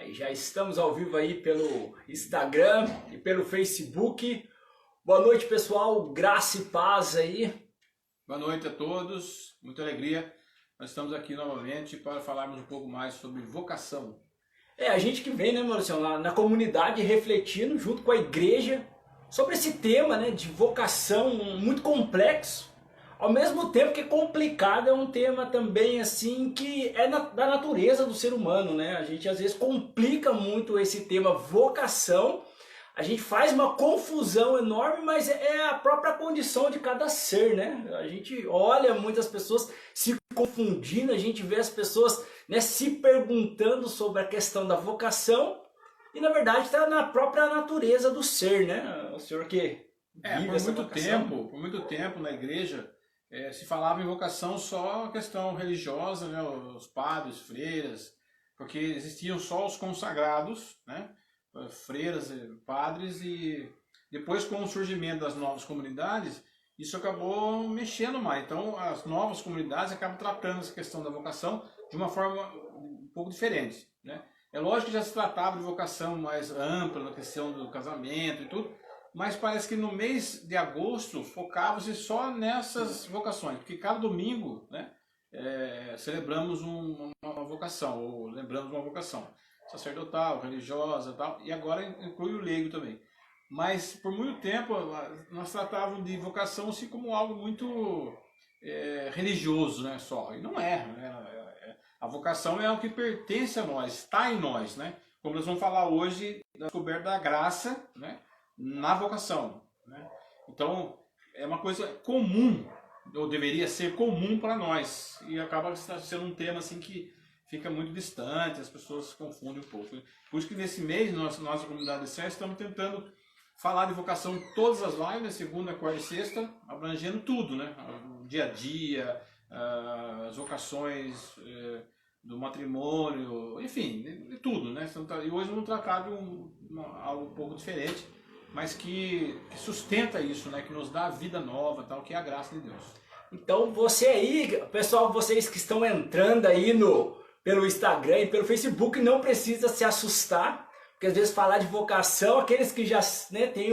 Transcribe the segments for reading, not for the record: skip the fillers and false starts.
Aí já estamos ao vivo aí pelo Instagram e pelo Facebook. Boa noite, pessoal. Graça e paz aí. Boa noite a todos. Muita alegria. Nós estamos aqui novamente para falarmos um pouco mais sobre vocação. A gente que vem, né, Maurício, lá na comunidade refletindo junto com a igreja sobre esse tema, né, de vocação muito complexo. Ao mesmo tempo que é complicado, é um tema também assim que é da natureza do ser humano, né? A gente às vezes complica muito esse tema vocação, a gente faz uma confusão enorme, mas é a própria condição de cada ser, né? A gente olha muitas pessoas se confundindo, a gente vê as pessoas, né, se perguntando sobre a questão da vocação e na verdade está na própria natureza do ser, né? O senhor que vive essa vocação. Por muito tempo na igreja se falava em vocação só questão religiosa, né? Os padres, freiras, porque existiam só os consagrados, né? Freiras, padres, e depois com o surgimento das novas comunidades, isso acabou mexendo mais. Então as novas comunidades acabam tratando essa questão da vocação de uma forma um pouco diferente, né? É lógico que já se tratava de vocação mais ampla, na questão do casamento e tudo, mas parece que no mês de agosto focava-se só nessas vocações, porque cada domingo, né, celebramos uma vocação, ou lembramos uma vocação sacerdotal, religiosa e tal, e agora inclui o leigo também. Mas por muito tempo nós tratávamos de vocação assim como algo muito religioso, né, só, e não é, né? A vocação é algo que pertence a nós, está em nós, né? Como nós vamos falar hoje da descoberta da graça, né, na vocação, né? Então é uma coisa comum, ou deveria ser comum para nós, e acaba sendo um tema assim que fica muito distante, as pessoas se confundem um pouco. Por isso que nesse mês, nossa comunidade de Sé, estamos tentando falar de vocação em todas as lives, segunda, quarta e sexta, abrangendo tudo, né? O dia a dia, as vocações do matrimônio, enfim, de tudo, né? E hoje vamos tratar de algo um pouco diferente, mas que sustenta isso, né? Que nos dá a vida nova, tal, que é a graça de Deus. Então você aí, pessoal, vocês que estão entrando aí pelo Instagram e pelo Facebook, não precisa se assustar, porque às vezes falar de vocação, aqueles que já, né, têm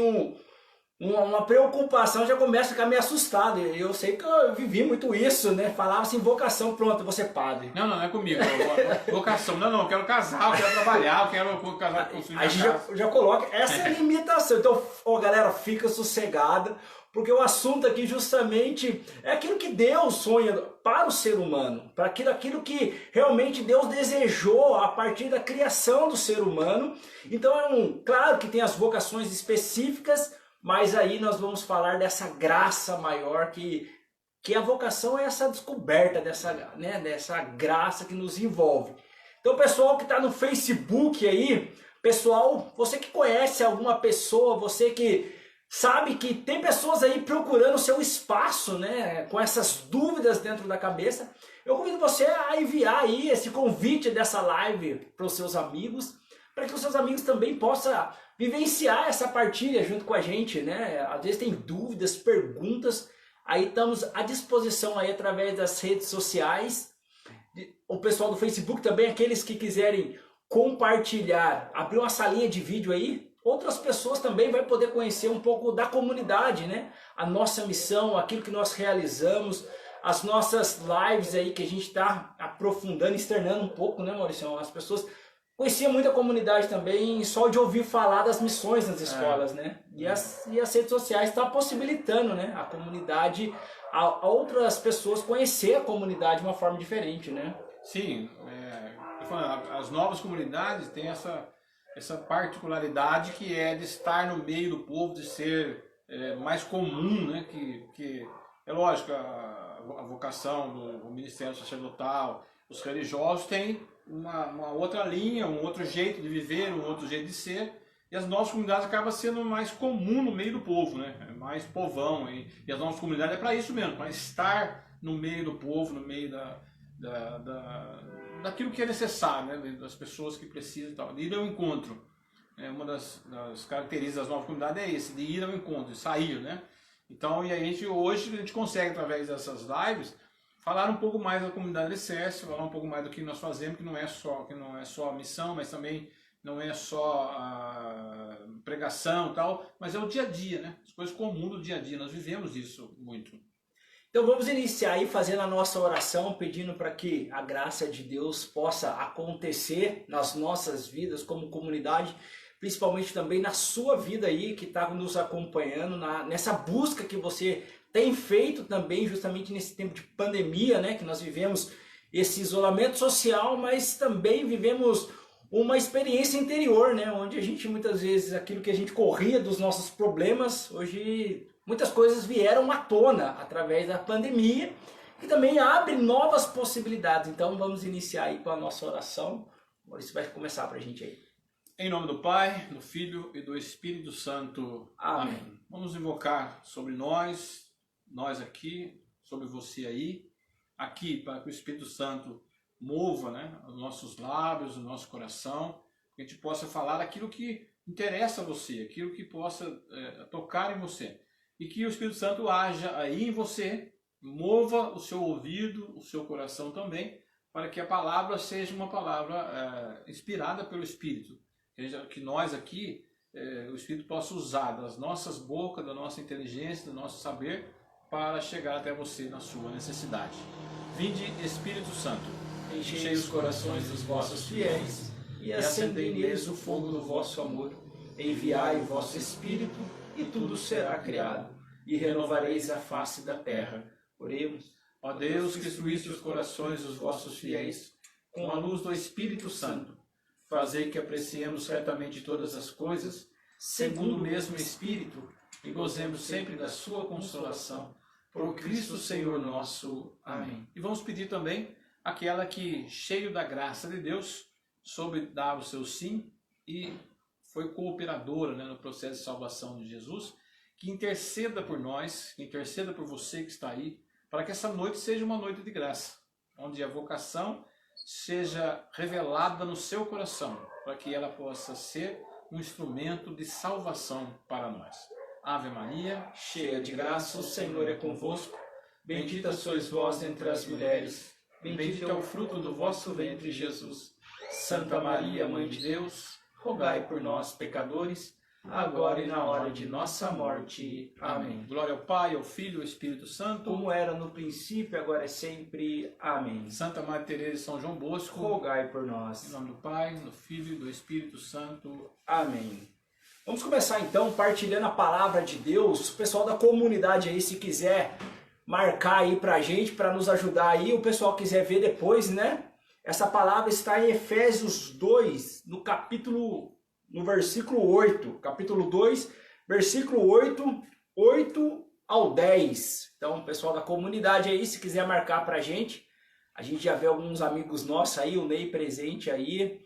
uma preocupação já começam a ficar meio assustado. Eu sei que eu vivi muito isso, né? Falava assim, vocação, pronto, eu vou ser padre. Não é comigo. Vocação, não, eu quero casar, eu quero trabalhar, eu quero casar com o filho. A gente já coloca essa limitação. Então, galera, fica sossegada, porque o assunto aqui justamente é aquilo que Deus sonha para o ser humano, para aquilo que realmente Deus desejou a partir da criação do ser humano. Então, claro que tem as vocações específicas, mas aí nós vamos falar dessa graça maior que a vocação é essa descoberta dessa graça que nos envolve. Então, pessoal que está no Facebook aí, pessoal, você que conhece alguma pessoa, você que sabe que tem pessoas aí procurando o seu espaço, né, com essas dúvidas dentro da cabeça, eu convido você a enviar aí esse convite dessa live para os seus amigos, para que os seus amigos também possam vivenciar essa partilha junto com a gente, né? Às vezes tem dúvidas, perguntas, aí estamos à disposição aí através das redes sociais, o pessoal do Facebook também, aqueles que quiserem compartilhar, abrir uma salinha de vídeo aí, outras pessoas também vão poder conhecer um pouco da comunidade, né? A nossa missão, aquilo que nós realizamos, as nossas lives aí que a gente está aprofundando, externando um pouco, né, Maurício? As pessoas conheciam muito a comunidade também só de ouvir falar das missões nas escolas, né? E as redes sociais estão possibilitando, né, a comunidade, a outras pessoas conhecer a comunidade de uma forma diferente, né? Sim, as novas comunidades têm essa particularidade que é de estar no meio do povo, de ser mais comum, né? Que é lógico, a vocação do ministério sacerdotal, os religiosos têm uma outra linha, um outro jeito de viver, um outro jeito de ser, e as novas comunidades acabam sendo mais comum no meio do povo, né? É mais povão, e as novas comunidades é para isso mesmo, para estar no meio do povo, no meio daquilo que é necessário, né? Das pessoas que precisam e tal, de ir ao encontro. Uma das características das novas comunidades é esse, de ir ao encontro, de sair, né? Então, hoje a gente consegue, através dessas lives, falar um pouco mais da comunidade Alicerce, falar um pouco mais do que nós fazemos, que não é só a missão, mas também não é só a pregação e tal, mas é o dia a dia, né? As coisas comuns do dia a dia, nós vivemos isso muito. Então vamos iniciar aí fazendo a nossa oração, pedindo para que a graça de Deus possa acontecer nas nossas vidas como comunidade, principalmente também na sua vida aí que está nos acompanhando, nessa busca que você tem feito também justamente nesse tempo de pandemia, né? Que nós vivemos esse isolamento social, mas também vivemos uma experiência interior, né? Onde a gente muitas vezes, aquilo que a gente corria dos nossos problemas, hoje muitas coisas vieram à tona através da pandemia, que também abre novas possibilidades. Então vamos iniciar aí com a nossa oração. O Maurício vai começar para a gente aí. Em nome do Pai, do Filho e do Espírito Santo. Amém. Vamos invocar sobre nós aqui, sobre você aí, aqui, para que o Espírito Santo mova, né, os nossos lábios, o nosso coração, que a gente possa falar aquilo que interessa a você, aquilo que possa tocar em você. E que o Espírito Santo haja aí em você, mova o seu ouvido, o seu coração também, para que a palavra seja uma palavra inspirada pelo Espírito. Que nós aqui, o Espírito possa usar das nossas bocas, da nossa inteligência, do nosso saber, para chegar até você na sua necessidade. Vinde, Espírito Santo, enchei os corações dos vossos fiéis e acendei neles o fogo do vosso amor. Enviai o vosso Espírito e tudo será criado, e renovareis a face da terra. Oremos. Ó Deus, que instruíste os corações dos vossos fiéis com a luz do Espírito Santo, fazei que apreciemos certamente todas as coisas, segundo o mesmo Espírito, e gozemos sempre da sua consolação. Por Cristo Senhor nosso. Amém. E vamos pedir também aquela que, cheio da graça de Deus, soube dar o seu sim e foi cooperadora, né, no processo de salvação de Jesus, que interceda por nós, que interceda por você que está aí, para que essa noite seja uma noite de graça, onde a vocação seja revelada no seu coração, para que ela possa ser um instrumento de salvação para nós. Ave Maria, cheia de graça, o Senhor é convosco. Bendita sois vós entre as mulheres, bendito é o fruto do vosso ventre, Jesus. Santa Maria, Mãe de Deus, rogai por nós, pecadores, agora e na hora de nossa morte. Amém. Glória ao Pai, ao Filho e ao Espírito Santo, como era no princípio, agora é sempre. Amém. Santa Maria Teresa de São João Bosco, rogai por nós. Em nome do Pai, do Filho e do Espírito Santo. Amém. Vamos começar então partilhando a palavra de Deus. O pessoal da comunidade aí, se quiser marcar aí pra gente, para nos ajudar aí, o pessoal quiser ver depois, né? Essa palavra está em Efésios 2, no versículo 8. Capítulo 2, versículo 8 ao 10. Então, o pessoal da comunidade aí, se quiser marcar pra gente, a gente já vê alguns amigos nossos aí, o Ney presente aí,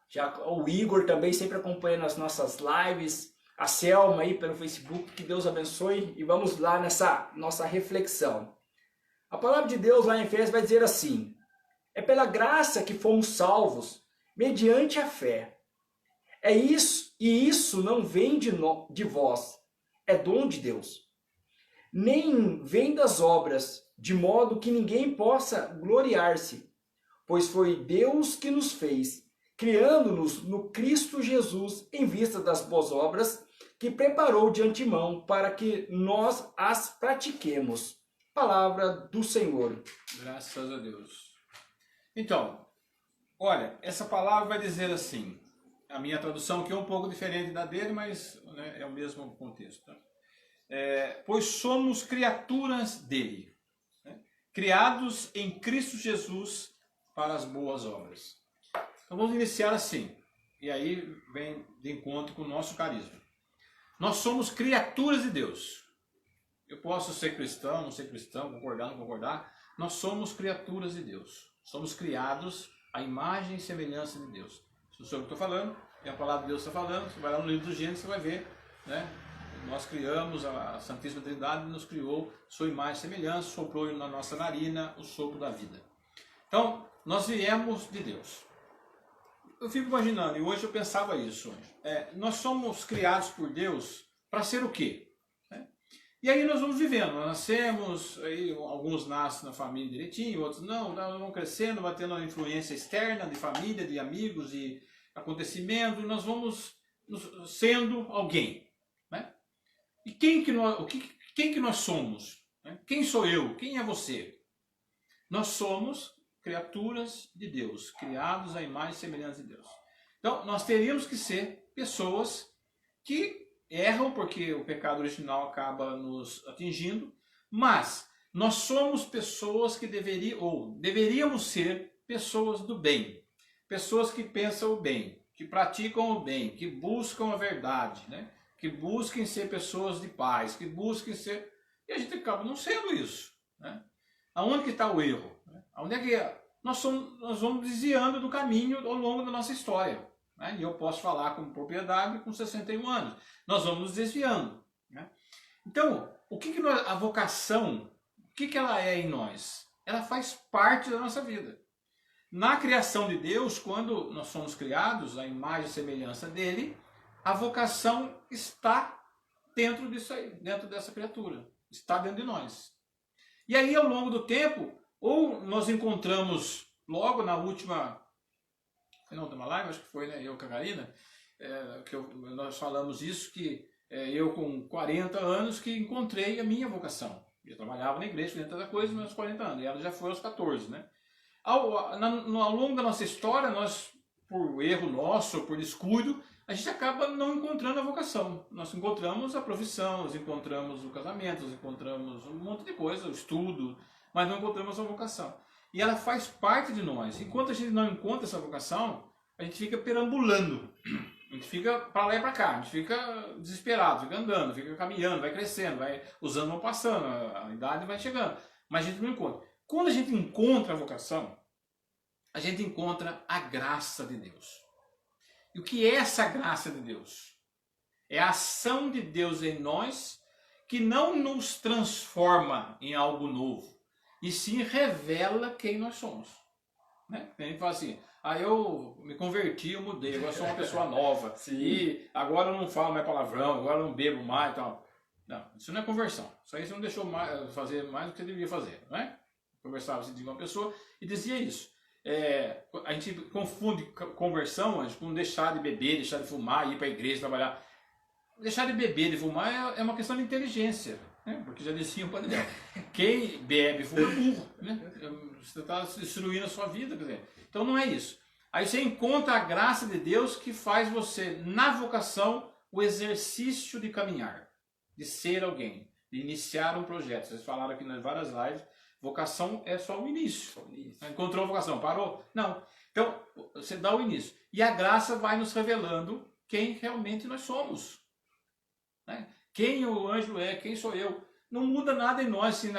já o Igor também sempre acompanhando as nossas lives, a Selma aí pelo Facebook, que Deus abençoe, e vamos lá nessa nossa reflexão. A palavra de Deus lá em Efésios vai dizer assim: é pela graça que fomos salvos, mediante a fé. É isso, e isso não vem de vós, é dom de Deus. Nem vem das obras, de modo que ninguém possa gloriar-se, pois foi Deus que nos fez, criando-nos no Cristo Jesus em vista das boas obras que preparou de antemão para que nós as pratiquemos. Palavra do Senhor. Graças a Deus. Então, olha, essa palavra vai dizer assim, a minha tradução aqui é um pouco diferente da dele, mas né, é o mesmo contexto. Tá? Pois somos criaturas dele, né? Criados em Cristo Jesus para as boas obras. Então vamos iniciar assim, e aí vem de encontro com o nosso carisma. Nós somos criaturas de Deus. Eu posso ser cristão, não ser cristão, concordar, não concordar. Nós somos criaturas de Deus. Somos criados à imagem e semelhança de Deus. Se sou eu que estou falando, e a palavra de Deus está falando, você vai lá no livro do Gênesis, você vai ver, né? Nós criamos, a Santíssima Trindade nos criou sua imagem e semelhança, soprou na nossa narina o sopro da vida. Então, nós viemos de Deus. Eu fico imaginando, e hoje eu pensava isso, nós somos criados por Deus para ser o quê? E aí nós vamos vivendo, nós nascemos, aí alguns nascem na família direitinho, outros não, nós vamos crescendo, vai tendo uma influência externa de família, de amigos e acontecimentos, nós vamos sendo alguém, né? E quem que nós somos? Né? Quem sou eu? Quem é você? Nós somos criaturas de Deus, criados à imagem e semelhança de Deus. Então, nós teríamos que ser pessoas que erram, porque o pecado original acaba nos atingindo, mas nós somos pessoas que deveríamos ser pessoas do bem, pessoas que pensam o bem, que praticam o bem, que buscam a verdade, né? Que busquem ser pessoas de paz, que busquem ser... E a gente acaba não sendo isso, né? Aonde que está o erro? Aonde é que nós vamos desviando do caminho ao longo da nossa história, né? E eu posso falar com propriedade com 61 anos. Nós vamos nos desviando, né? Então, a vocação, o que ela é em nós? Ela faz parte da nossa vida. Na criação de Deus, quando nós somos criados à imagem e semelhança dele, a vocação está dentro disso aí, dentro dessa criatura, está dentro de nós. E aí, ao longo do tempo, ou nós encontramos logo na última live, acho que foi, né, eu com a Karina, nós falamos isso, que eu com 40 anos que encontrei a minha vocação. Eu trabalhava na igreja, fazia tanta coisa, mas aos 40 anos, e ela já foi aos 14, né? Ao longo da nossa história, nós, por erro nosso, por descuido, a gente acaba não encontrando a vocação. Nós encontramos a profissão, nós encontramos o casamento, nós encontramos um monte de coisa, o estudo, mas não encontramos a vocação. E ela faz parte de nós. Enquanto a gente não encontra essa vocação, a gente fica perambulando. A gente fica para lá e para cá, a gente fica desesperado, fica andando, fica caminhando, vai crescendo, os anos vão passando, a idade vai chegando, mas a gente não encontra. Quando a gente encontra a vocação, a gente encontra a graça de Deus. E o que é essa graça de Deus? É a ação de Deus em nós que não nos transforma em algo novo, e sim revela quem nós somos. Né? A gente fala assim, eu me converti, eu mudei, agora sou uma pessoa nova, e agora eu não falo mais palavrão, agora eu não bebo mais e tal. Não, isso não é conversão. Isso aí você não deixou fazer mais do que você deveria fazer, não é? Conversava assim de uma pessoa e dizia isso. A gente confunde conversão com deixar de beber, deixar de fumar, ir para a igreja, trabalhar. Deixar de beber, de fumar é uma questão de inteligência, né? Porque já dizia o Padre Léo, quem bebe e fuma é burro, né? Você está destruindo a sua vida, quer dizer. Então não é isso. Aí você encontra a graça de Deus que faz você, na vocação, o exercício de caminhar, de ser alguém, de iniciar um projeto. Vocês falaram aqui nas várias lives, vocação é só o início. Encontrou a vocação, parou? Não. Então, você dá o início. E a graça vai nos revelando quem realmente nós somos. Né? Quem o anjo é, quem sou eu. Não muda nada em nós. Assim,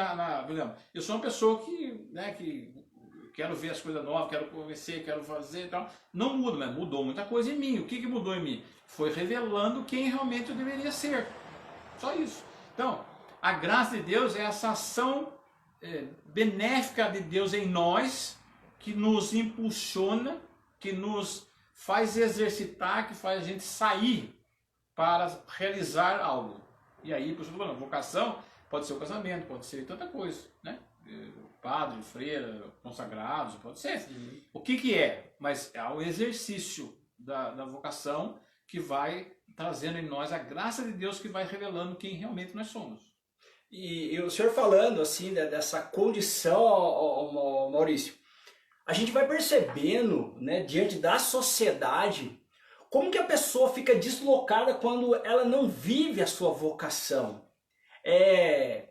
por exemplo, eu sou uma pessoa que quero ver as coisas novas, quero conhecer, quero fazer e tal. Não muda, mas mudou muita coisa em mim. O que mudou em mim? Foi revelando quem realmente eu deveria ser. Só isso. Então, a graça de Deus é essa ação benéfica de Deus em nós, que nos impulsiona, que nos faz exercitar, que faz a gente sair para realizar algo. E aí, por isso eu estou falando, vocação pode ser o casamento, pode ser tanta coisa, né? Padre, freira, consagrados, pode ser. Sim. O que é? Mas é o exercício da vocação que vai trazendo em nós a graça de Deus, que vai revelando quem realmente nós somos. E o senhor falando assim dessa condição, Maurício, a gente vai percebendo, né, diante da sociedade, como que a pessoa fica deslocada quando ela não vive a sua vocação.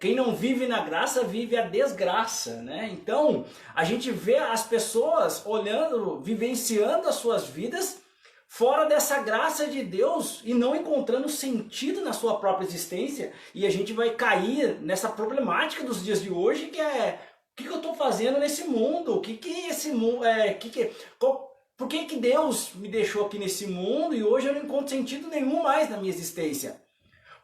Quem não vive na graça vive a desgraça, né? Então a gente vê as pessoas olhando, vivenciando as suas vidas fora dessa graça de Deus e não encontrando sentido na sua própria existência, e a gente vai cair nessa problemática dos dias de hoje, que é: o que eu estou fazendo nesse mundo? O que esse mundo por que Deus me deixou aqui nesse mundo e hoje eu não encontro sentido nenhum mais na minha existência?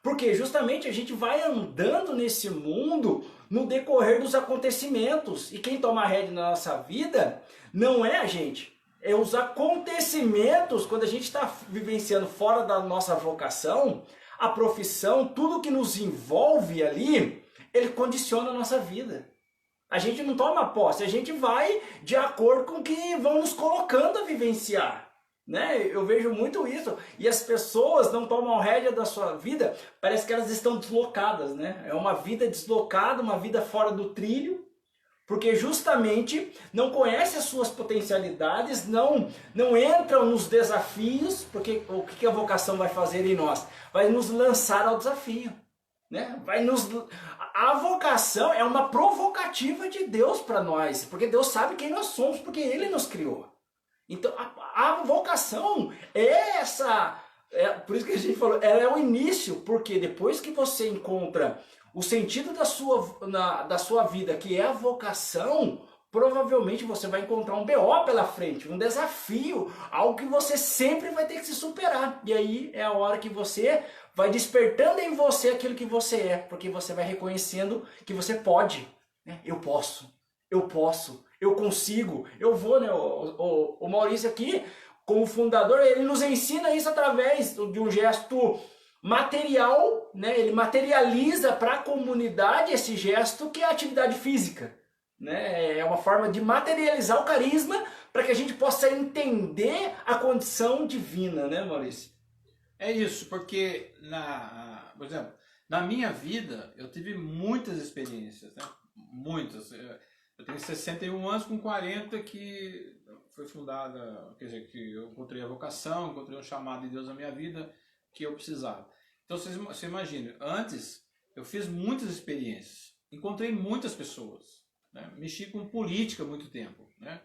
Porque justamente a gente vai andando nesse mundo no decorrer dos acontecimentos, e quem toma a rédea na nossa vida não é a gente. É os acontecimentos. Quando a gente está vivenciando fora da nossa vocação, a profissão, tudo que nos envolve ali, ele condiciona a nossa vida. A gente não toma posse, a gente vai de acordo com o que vão nos colocando a vivenciar. Né? Eu vejo muito isso. E as pessoas não tomam rédea da sua vida, parece que elas estão deslocadas. Né? É uma vida deslocada, uma vida fora do trilho, porque justamente não conhece as suas potencialidades, não entram nos desafios, porque o que a vocação vai fazer em nós? Vai nos lançar ao desafio. Né? A vocação é uma provocativa de Deus para nós, porque Deus sabe quem nós somos, porque Ele nos criou. Então a vocação é essa, por isso que a gente falou, ela é o início, porque depois que você encontra o sentido da sua vida, que é a vocação, provavelmente você vai encontrar um BO pela frente, um desafio, algo que você sempre vai ter que se superar. E aí é a hora que você vai despertando em você aquilo que você é, porque você vai reconhecendo que você pode. Né? Eu posso, eu consigo, eu vou. Né? O Maurício aqui, como fundador, ele nos ensina isso através de um gesto material, né? Ele materializa para a comunidade esse gesto que é a atividade física. Né? É uma forma de materializar o carisma para que a gente possa entender a condição divina, né, Maurício? É isso, porque, por exemplo, na minha vida eu tive muitas experiências, né? Muitas. Eu tenho 61 anos, com 40 que foi fundada, quer dizer, que eu encontrei a vocação, encontrei um chamado de Deus na minha vida que eu precisava. Então você imagina, antes eu fiz muitas experiências, encontrei muitas pessoas, né? Mexi com política há muito tempo, né?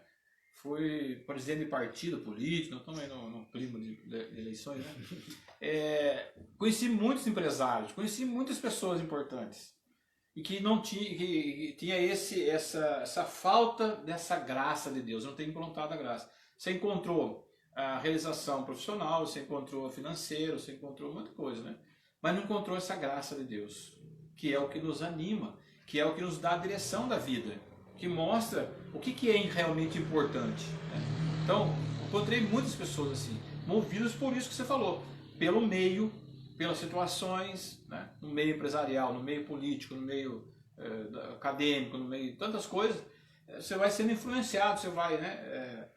Fui presidente de partido político, não também no clima de eleições, né? Conheci muitos empresários, conheci muitas pessoas importantes e que não tinha essa falta dessa graça de Deus, não tem implantado a graça. Você encontrou a realização profissional, você encontrou financeiro, você encontrou muita coisa, né? Mas não encontrou essa graça de Deus, que é o que nos anima, que é o que nos dá a direção da vida, que mostra o que é realmente importante. Né? Então, encontrei muitas pessoas assim, movidas por isso que você falou, pelo meio, pelas situações, né? No meio empresarial, no meio político, no meio acadêmico, no meio de tantas coisas, você vai sendo influenciado, você vai, né?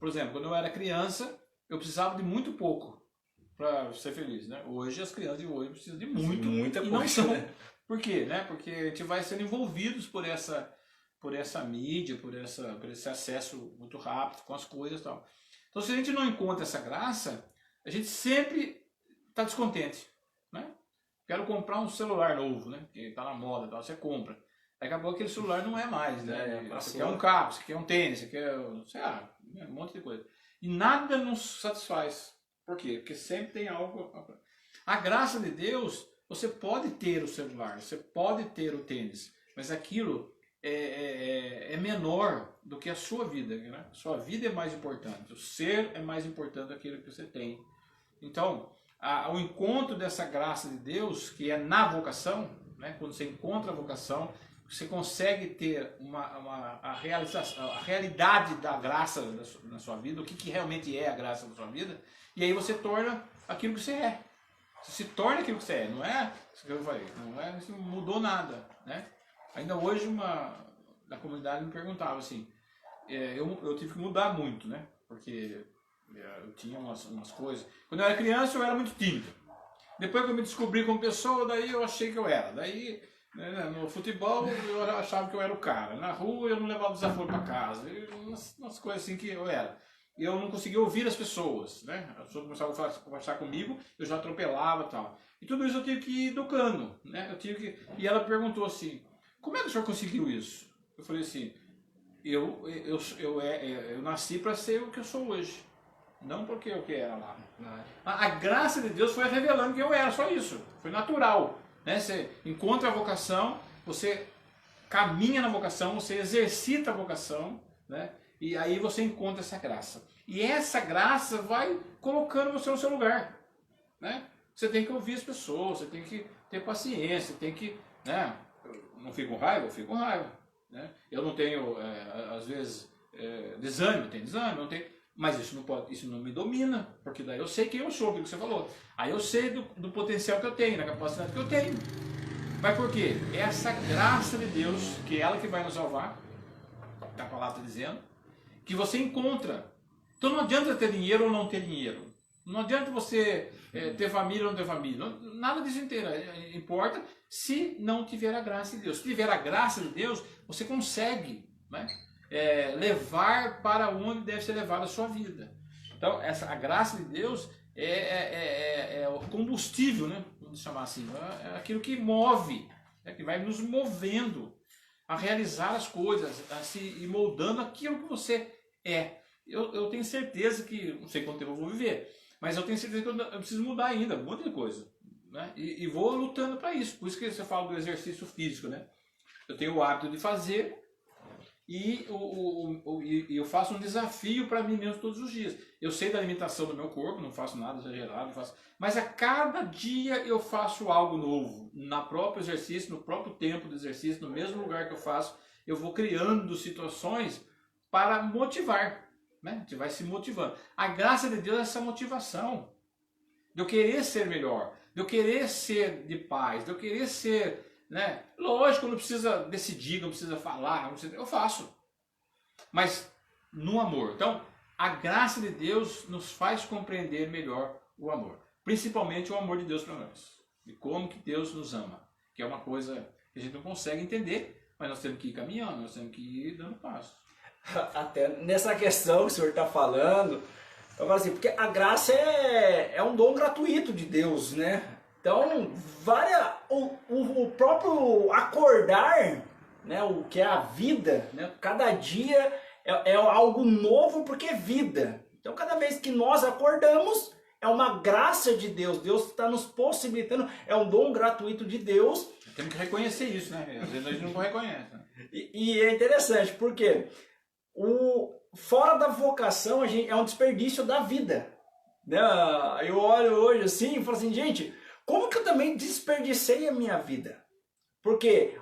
Por exemplo, quando eu era criança, eu precisava de muito pouco para ser feliz, né? Hoje as crianças de hoje precisam de muita coisa. Não são. Né? Por quê? Né? Porque a gente vai sendo envolvidos por essa mídia, por esse acesso muito rápido com as coisas e tal. Então, se a gente não encontra essa graça, a gente sempre está descontente, né? Quero comprar um celular novo, né? Que está na moda, tal. Você compra. Daqui a pouco aquele celular não é mais, né? Você quer um carro, você quer um tênis, você quer, sei lá, um monte de coisa. E nada nos satisfaz. Por quê? Porque sempre tem algo. A graça de Deus, você pode ter o celular, você pode ter o tênis, mas aquilo é menor do que a sua vida, né? A sua vida é mais importante, o ser é mais importante do que aquilo que você tem. Então, o encontro dessa graça de Deus, que é na vocação, né? Quando você encontra a vocação, você consegue ter a realidade da graça na sua vida, o que realmente é a graça na sua vida, e aí você torna aquilo que você é. Você se torna aquilo que você é, não é isso que eu falei, não mudou nada, né? Ainda hoje da comunidade me perguntava assim, eu tive que mudar muito, né? Porque eu tinha umas coisas. Quando eu era criança eu era muito tímido. Depois que eu me descobri como pessoa, daí eu achei que eu era. Daí, né, no futebol eu achava que eu era o cara. Na rua eu não levava desaforo para casa. Umas coisas assim que eu era. Eu não conseguia ouvir as pessoas, né? As pessoas começavam a conversar comigo, eu já atropelava e tal. E tudo isso eu tive que ir educando, né? E ela perguntou assim, como é que o senhor conseguiu isso? Eu falei assim, eu nasci para ser o que eu sou hoje, não porque eu que era lá. A graça de Deus foi revelando que eu era, só isso. Foi natural, né? Você encontra a vocação, você caminha na vocação, você exercita a vocação, né? E aí você encontra essa graça. E essa graça vai colocando você no seu lugar, né? Você tem que ouvir as pessoas, você tem que ter paciência, tem que, né? Eu não fico com raiva, eu fico com raiva, né? Eu não tenho, às vezes, desânimo, tem desânimo, não tem... Mas isso não pode, isso não me domina, porque daí eu sei quem eu sou, aquilo que você falou. Aí eu sei do potencial que eu tenho, da capacidade que eu tenho. Mas por quê? É essa graça de Deus, que é ela que vai nos salvar, que a palavra está dizendo, que você encontra. Então não adianta ter dinheiro ou não ter dinheiro. Não adianta você ter família ou não ter família. Nada disso importa se não tiver a graça de Deus. Se tiver a graça de Deus, você consegue, né, levar para onde deve ser levada a sua vida. Então, a graça de Deus é o combustível, né, vamos chamar assim, é aquilo que move, que vai nos movendo a realizar as coisas, a se ir moldando aquilo que você é. Eu tenho certeza que, não sei quanto tempo eu vou viver, mas eu tenho certeza que eu preciso mudar ainda, um monte de coisa, né? E vou lutando para isso. Por isso que você fala do exercício físico, né? Eu tenho o hábito de fazer e eu faço um desafio para mim mesmo todos os dias. Eu sei da alimentação do meu corpo, não faço nada exagerado, mas a cada dia eu faço algo novo. No próprio exercício, no próprio tempo do exercício, no mesmo lugar que eu faço, eu vou criando situações para motivar. Né? A gente vai se motivando. A graça de Deus é essa motivação. De eu querer ser melhor, de eu querer ser de paz, de eu querer ser, né? Lógico, não precisa decidir, não precisa falar, não precisa, eu faço. Mas no amor. Então, a graça de Deus nos faz compreender melhor o amor. Principalmente o amor de Deus para nós. E como que Deus nos ama. Que é uma coisa que a gente não consegue entender, mas nós temos que ir caminhando, nós temos que ir dando passos. Até nessa questão que o senhor está falando, eu falo assim, porque a graça é um dom gratuito de Deus, né? Então, o próprio acordar, né, o que é a vida, né? Cada dia é algo novo porque é vida. Então, cada vez que nós acordamos, é uma graça de Deus. Deus está nos possibilitando, é um dom gratuito de Deus. Temos que reconhecer isso, né? Às vezes a gente não reconhece. Né? E é interessante, porque fora da vocação é um desperdício da vida, né? Eu olho hoje assim e falo assim, gente, como que eu também desperdicei a minha vida? Porque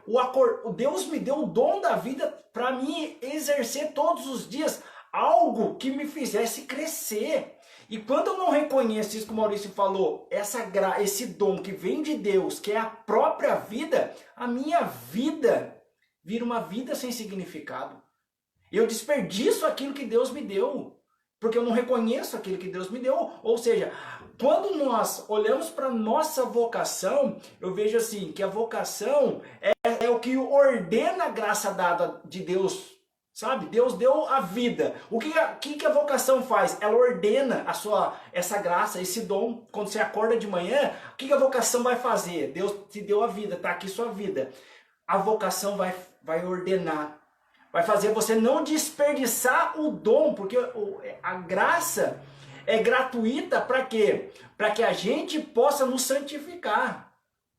Deus me deu o dom da vida para mim exercer todos os dias algo que me fizesse crescer. E quando eu não reconheço isso que o Maurício falou, esse dom que vem de Deus, que é a própria vida, a minha vida vira uma vida sem significado. Eu desperdiço aquilo que Deus me deu, porque eu não reconheço aquilo que Deus me deu. Ou seja, quando nós olhamos para a nossa vocação, eu vejo assim, que a vocação é o que ordena a graça dada de Deus, sabe? Deus deu a vida. O que a vocação faz? Ela ordena essa graça, esse dom. Quando você acorda de manhã, o que a vocação vai fazer? Deus te deu a vida, está aqui sua vida. A vocação vai ordenar. Vai fazer você não desperdiçar o dom, porque a graça é gratuita para quê? Para que a gente possa nos santificar.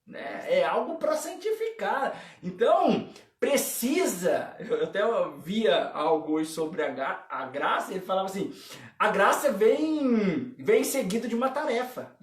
Né? É algo para santificar. Então, precisa... Eu até via algo hoje sobre a graça, ele falava assim, a graça vem seguido de uma tarefa.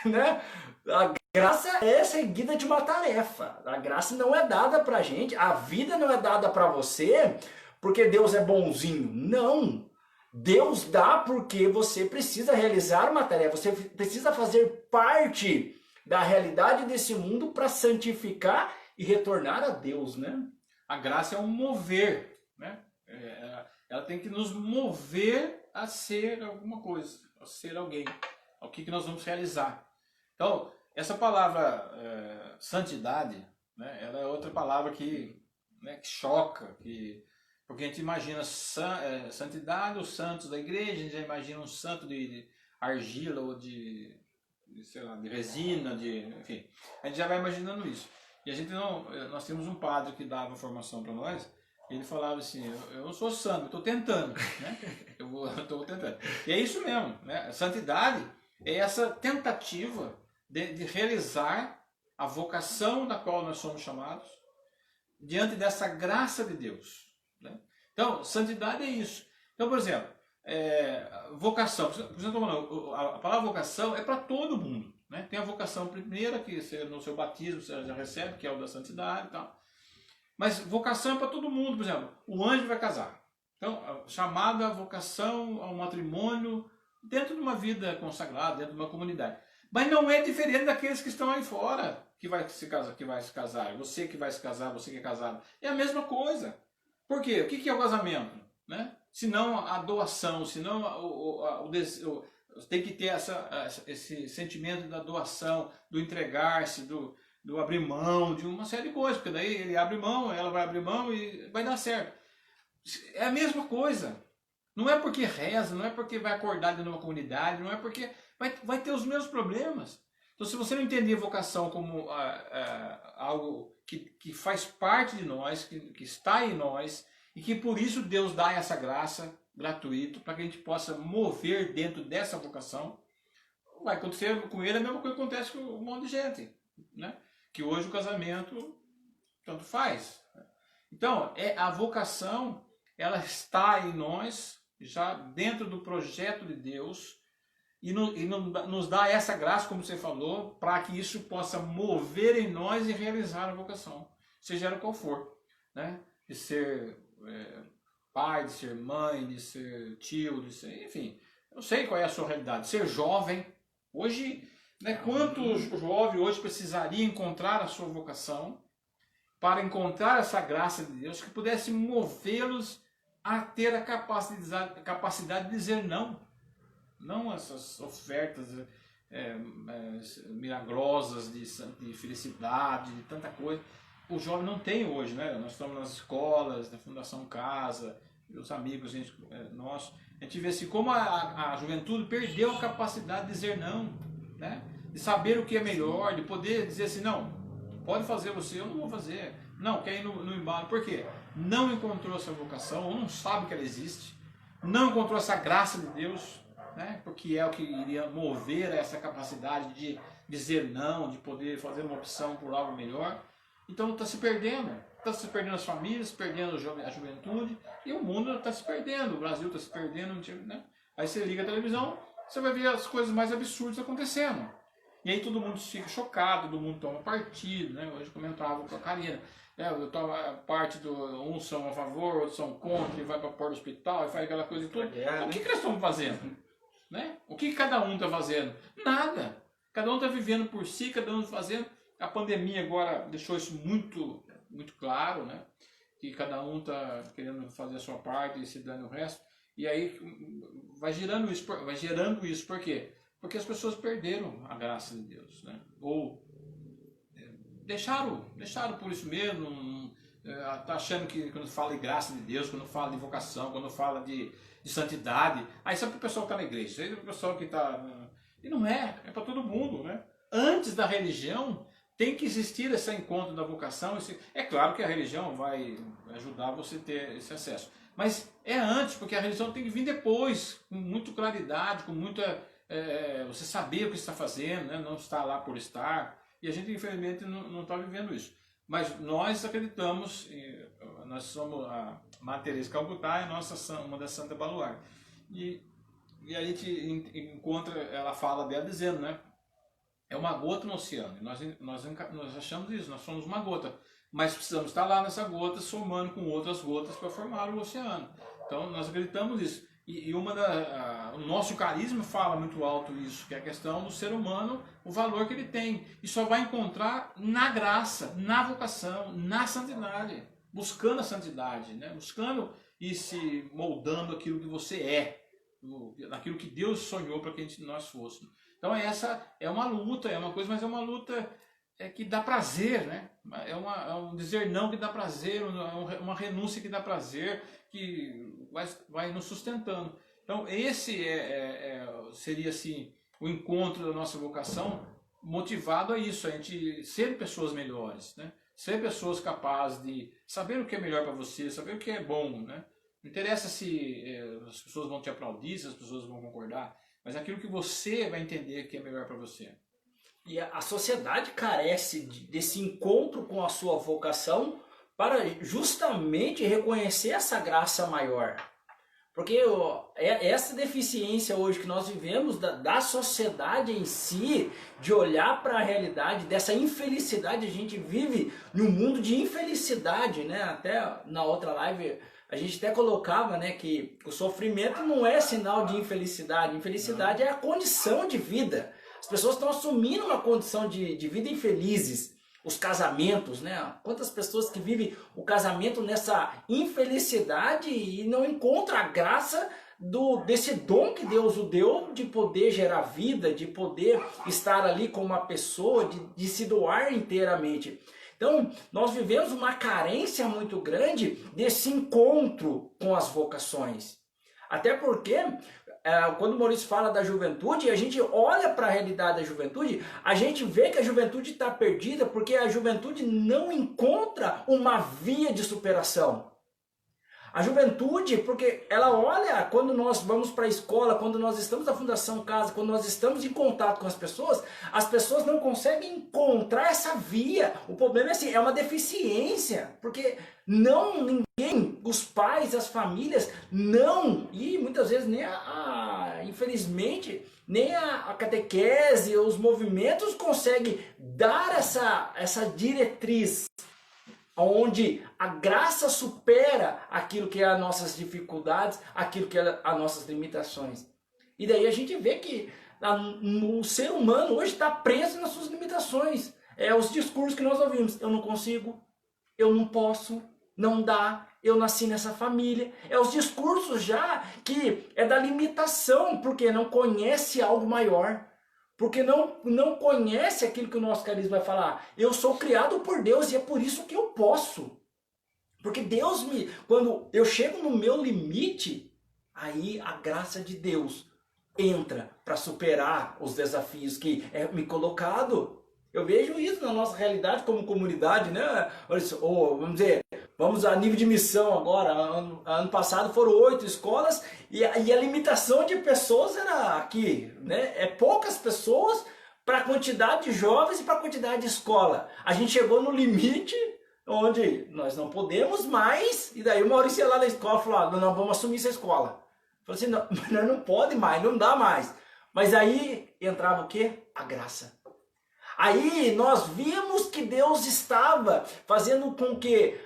Né? A graça é seguida de uma tarefa. A graça não é dada pra gente. A vida não é dada pra você porque Deus é bonzinho. Não. Deus dá porque você precisa realizar uma tarefa. Você precisa fazer parte da realidade desse mundo para santificar e retornar a Deus, né? A graça é um mover, né? Ela tem que nos mover a ser alguma coisa, a ser alguém. O que nós vamos realizar. Então, essa palavra santidade, né, ela é outra palavra que choca, porque a gente imagina santidade, os santos da igreja, a gente já imagina um santo de argila ou de resina, enfim, a gente já vai imaginando isso. E a gente nós temos um padre que dava formação para nós, ele falava assim, eu não sou santo, eu estou tentando, né? eu estou tentando. E é isso mesmo, né? A santidade é essa tentativa de realizar a vocação da qual nós somos chamados diante dessa graça de Deus. Né? Então, santidade é isso. Então, por exemplo, vocação. Por exemplo, a palavra vocação é para todo mundo. Né? Tem a vocação primeira, que no seu batismo você já recebe, que é o da santidade e tal. Mas vocação é para todo mundo. Por exemplo, o anjo vai casar. Então, a chamada, a vocação ao matrimônio dentro de uma vida consagrada, dentro de uma comunidade. Mas não é diferente daqueles que estão aí fora, que vai se casar. Você que vai se casar, você que é casado. É a mesma coisa. Por quê? O que é o casamento? Né? Se não a doação, se não tem que ter esse sentimento da doação, do entregar-se, do abrir mão, de uma série de coisas. Porque daí ele abre mão, ela vai abrir mão e vai dar certo. É a mesma coisa. Não é porque reza, não é porque vai acordar dentro de uma comunidade, não é porque vai ter os mesmos problemas. Então, se você não entender a vocação como algo que faz parte de nós, que está em nós, e que por isso Deus dá essa graça gratuita, para que a gente possa mover dentro dessa vocação, vai acontecer com ele a mesma coisa que acontece com um monte de gente. Né? Que hoje o casamento tanto faz. Então, a vocação, ela está em nós, já dentro do projeto de Deus, e nos dá essa graça, como você falou, para que isso possa mover em nós e realizar a vocação, seja ela qual for. Né? De ser pai, de ser mãe, de ser tio, de ser, enfim, eu não sei qual é a sua realidade. Ser jovem, hoje, né, quanto jovem hoje precisaria encontrar a sua vocação para encontrar essa graça de Deus que pudesse movê-los a ter a capacidade de dizer não. Não essas ofertas milagrosas de felicidade, de tanta coisa. O jovem não tem hoje, né? Nós estamos nas escolas, na Fundação Casa, os amigos nossos. A gente vê assim como a juventude perdeu a capacidade de dizer não, né? De saber o que é melhor, de poder dizer assim, não, pode fazer você, eu não vou fazer. Não, quer ir no embalo. Por quê? Não encontrou essa vocação, ou não sabe que ela existe, não encontrou essa graça de Deus, né? Porque é o que iria mover essa capacidade de dizer não, de poder fazer uma opção por algo melhor. Então está se perdendo as famílias, perdendo a juventude, e o mundo está se perdendo, o Brasil está se perdendo, né? Aí você liga a televisão, você vai ver as coisas mais absurdas acontecendo. E aí todo mundo fica chocado, todo mundo toma partido, né? Hoje eu comentava com a Karina, eu tomo parte uns são a favor, outros são contra, e vai para a porta do hospital, e faz aquela coisa e tudo. O que nós estamos fazendo? Né? O que cada um está fazendo? Nada. Cada um está vivendo por si, cada um está fazendo. A pandemia agora deixou isso muito, muito claro, né? Que cada um está querendo fazer a sua parte e se dando o resto. E aí vai gerando isso. Por quê? Porque as pessoas perderam a graça de Deus, né? Ou deixaram por isso mesmo, tá achando que quando fala de graça de Deus, quando fala de vocação, quando fala de santidade, aí só para o pessoal que está na igreja, isso aí é para o pessoal que está... E não é para todo mundo, né? Antes da religião, tem que existir esse encontro da vocação. É claro que a religião vai ajudar você a ter esse acesso, mas é antes, porque a religião tem que vir depois, com muita claridade, com muita... você saber o que está fazendo, né? Não estar lá por estar. E a gente, infelizmente, não está vivendo isso. Mas nós acreditamos, nós somos a Madre Teresa de Calcutá, uma das Santa Baluarte. E a gente encontra, ela fala dela dizendo, né? É uma gota no oceano. Nós achamos isso, nós somos uma gota. Mas precisamos estar lá nessa gota, somando com outras gotas para formar o oceano. Então nós acreditamos nisso. E o nosso carisma fala muito alto isso, que é a questão do ser humano, o valor que ele tem. E só vai encontrar na graça, na vocação, na santidade. Buscando a santidade, né? Buscando e se moldando aquilo que você é. Naquilo que Deus sonhou para que nós fôssemos. Então essa é uma luta, é uma coisa, mas é uma luta que dá prazer, né? É um dizer não que dá prazer, uma renúncia que dá prazer, que vai nos sustentando. Então esse seria assim o encontro da nossa vocação, motivado a isso, a gente ser pessoas melhores, né? Ser pessoas capazes de saber o que é melhor para você, saber o que é bom, né? Não interessa se as pessoas vão te aplaudir, se as pessoas vão concordar, mas aquilo que você vai entender que é melhor para você. E a sociedade carece desse encontro com a sua vocação para justamente reconhecer essa graça maior. Porque essa deficiência hoje que nós vivemos da sociedade em si, de olhar para a realidade, dessa infelicidade, a gente vive num mundo de infelicidade, né? Até na outra live A gente até colocava, né, que o sofrimento não é sinal de infelicidade. Infelicidade é a condição de vida. As pessoas estão assumindo uma condição de vida infelizes. Os casamentos, né? Quantas pessoas que vivem o casamento nessa infelicidade e não encontram a graça desse dom que Deus o deu de poder gerar vida, de poder estar ali com uma pessoa, de se doar inteiramente. Então, nós vivemos uma carência muito grande desse encontro com as vocações. Até porque, quando o Maurício fala da juventude, a gente olha para a realidade da juventude, a gente vê que a juventude está perdida porque a juventude não encontra uma via de superação. A juventude, porque ela olha, quando nós vamos para a escola, quando nós estamos na Fundação Casa, quando nós estamos em contato com as pessoas não conseguem encontrar essa via. O problema é assim, é uma deficiência, porque ninguém, os pais, as famílias, não, e muitas vezes nem infelizmente, nem a catequese, os movimentos conseguem dar essa diretriz, onde a graça supera aquilo que é as nossas dificuldades, aquilo que é as nossas limitações. E daí a gente vê que o ser humano hoje está preso nas suas limitações. Os discursos que nós ouvimos: eu não consigo, eu não posso, não dá, eu nasci nessa família. Os discursos já que é da limitação, porque não conhece algo maior. Porque não conhece aquilo que o nosso carisma vai falar. Eu sou criado por Deus e é por isso que eu posso. Porque Deus quando eu chego no meu limite, aí a graça de Deus entra para superar os desafios que é me colocado. Eu vejo isso na nossa realidade como comunidade, né? Vamos dizer, vamos a nível de missão agora. Ano passado foram 8 escolas e a limitação de pessoas era aqui, né? Poucas pessoas para a quantidade de jovens e para a quantidade de escola. A gente chegou no limite onde nós não podemos mais, e daí o Maurício ia lá na escola e falou: não, vamos assumir essa escola. Eu falei assim: não, nós não pode mais, não dá mais. Mas aí entrava o quê? A graça. Aí nós vimos que Deus estava fazendo com que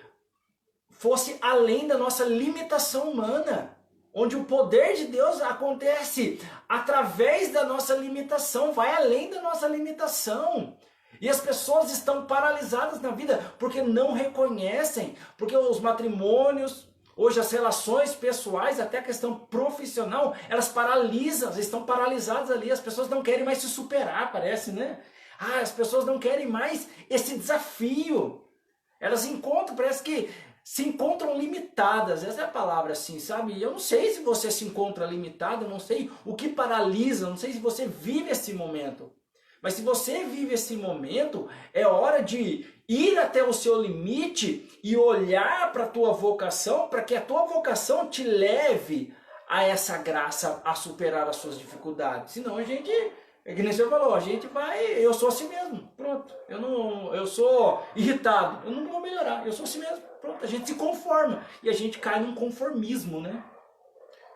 fosse além da nossa limitação humana, onde o poder de Deus acontece através da nossa limitação, vai além da nossa limitação. E as pessoas estão paralisadas na vida porque não reconhecem, porque os matrimônios, hoje as relações pessoais, até a questão profissional, elas paralisam, elas estão paralisadas ali, as pessoas não querem mais se superar, parece, né? As pessoas não querem mais esse desafio. Elas parece que se encontram limitadas. Essa é a palavra, assim, sabe? Eu não sei se você se encontra limitado, eu não sei o que paralisa, eu não sei se você vive esse momento. Mas se você vive esse momento, é hora de ir até o seu limite e olhar para a tua vocação, para que a tua vocação te leve a essa graça, a superar as suas dificuldades. Senão a gente... É que nem você falou, a gente eu sou assim mesmo, pronto. Eu sou irritado, eu não vou melhorar, eu sou assim mesmo, pronto. A gente se conforma e a gente cai num conformismo, né?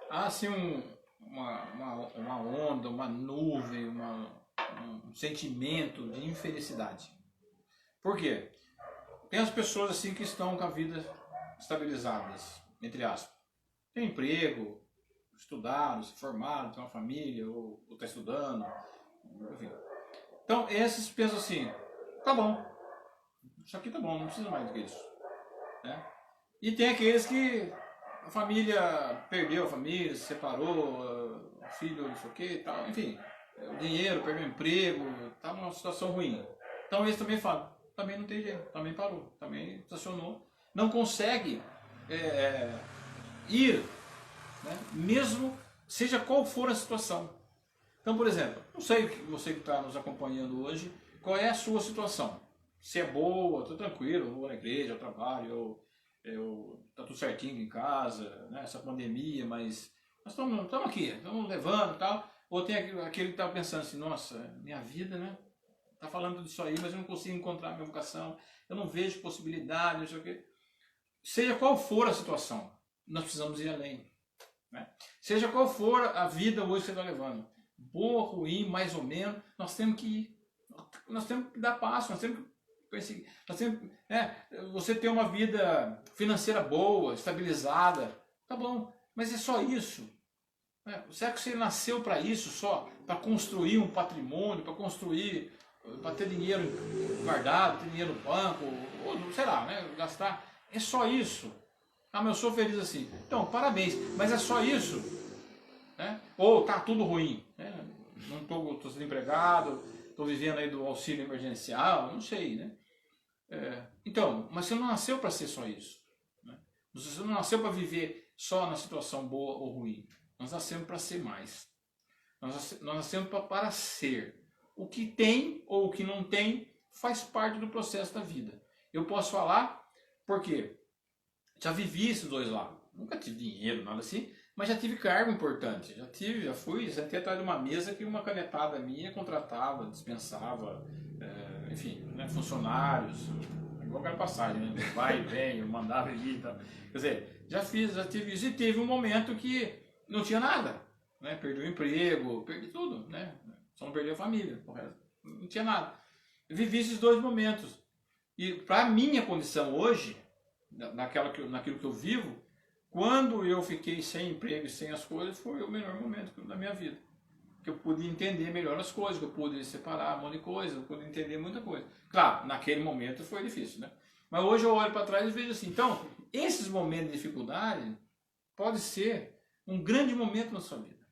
Há assim uma onda, uma nuvem, um sentimento de infelicidade. Por quê? Tem as pessoas assim que estão com a vida estabilizadas, entre aspas. Tem emprego, estudaram, se formaram, tem uma família, ou está estudando, enfim. Então, esses pensam assim: tá bom, isso aqui tá bom, não precisa mais do que isso, né? E tem aqueles que a família perdeu a família, se separou, o filho não sei o que, tal, enfim, o dinheiro, perdeu o emprego, tá numa situação ruim. Então eles também falam: também não tem jeito, também parou, também estacionou, não consegue ir, né? Mesmo seja qual for a situação. Então, por exemplo, não sei você que está nos acompanhando hoje, qual é a sua situação. Se é boa, estou tranquilo, vou na igreja, eu trabalho, tá tudo certinho em casa, né? Essa pandemia, mas nós estamos aqui, estamos levando e tal. Ou tem aquele que está pensando assim: nossa, minha vida, né? Está falando disso aí, mas eu não consigo encontrar minha vocação, eu não vejo possibilidade, não sei o quê. Seja qual for a situação, nós precisamos ir além. Né? Seja qual for a vida hoje que você está levando, boa, ruim, mais ou menos, nós temos que ir. Nós temos que dar passo, nós temos que você ter uma vida financeira boa, estabilizada, tá bom, mas é só isso? Será que você nasceu para isso só? Para construir um patrimônio, para ter dinheiro guardado, ter dinheiro no banco, ou sei lá, né, gastar? É só isso? Ah, mas eu sou feliz assim. Então, parabéns, mas é só isso? Né? Ou tá tudo ruim? Né? Não tô desempregado, estou vivendo aí do auxílio emergencial, não sei, né? Então, mas você não nasceu para ser só isso. Né? Você não nasceu para viver só na situação boa ou ruim. Nós nascemos para ser mais. Nós nascemos para ser. O que tem ou o que não tem faz parte do processo da vida. Eu posso falar porque já vivi esses dois lados. Nunca tive dinheiro, nada assim, mas já tive cargo importante. Já fui, sentei atrás de uma mesa que uma canetada minha contratava, dispensava, enfim, né, funcionários, igual aquela passagem, né? Vai e vem, eu mandava ir e tal. Quer dizer, já tive isso e teve um momento que não tinha nada, né? Perdi o emprego, perdi tudo, né? Só não perdi a família, não tinha nada. Eu vivi esses dois momentos. E para a minha condição hoje, naquilo que eu vivo, quando eu fiquei sem emprego e sem as coisas, foi o melhor momento da minha vida. Que eu pude entender melhor as coisas, que eu pude separar um monte de coisa, eu pude entender muita coisa. Claro, naquele momento foi difícil, né? Mas hoje eu olho para trás e vejo assim, então, esses momentos de dificuldade pode ser um grande momento na sua vida.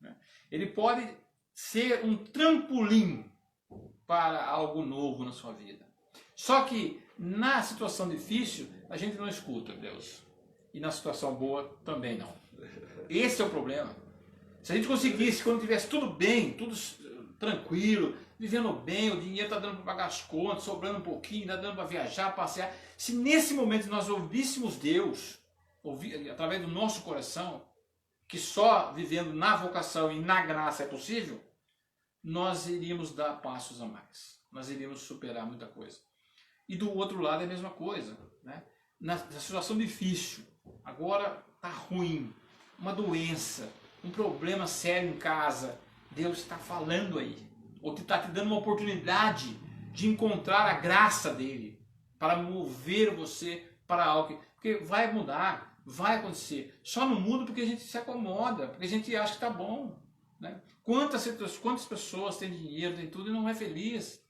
Né? Ele pode ser um trampolim para algo novo na sua vida. Só que na situação difícil, a gente não escuta Deus. E na situação boa, também não. Esse é o problema. Se a gente conseguisse, quando tivesse tudo bem, tudo tranquilo, vivendo bem, o dinheiro está dando para pagar as contas, sobrando um pouquinho, está dando para viajar, passear. Se nesse momento nós ouvíssemos Deus, através do nosso coração, que só vivendo na vocação e na graça é possível, nós iríamos dar passos a mais. Nós iríamos superar muita coisa. E do outro lado é a mesma coisa. Né? Na situação difícil, agora está ruim, uma doença, um problema sério em casa, Deus está falando aí. Ou está te dando uma oportunidade de encontrar a graça dele para mover você para algo. Porque vai mudar, vai acontecer. Só não muda porque a gente se acomoda, porque a gente acha que está bom. Né? Quantas pessoas têm dinheiro, têm tudo e não é feliz?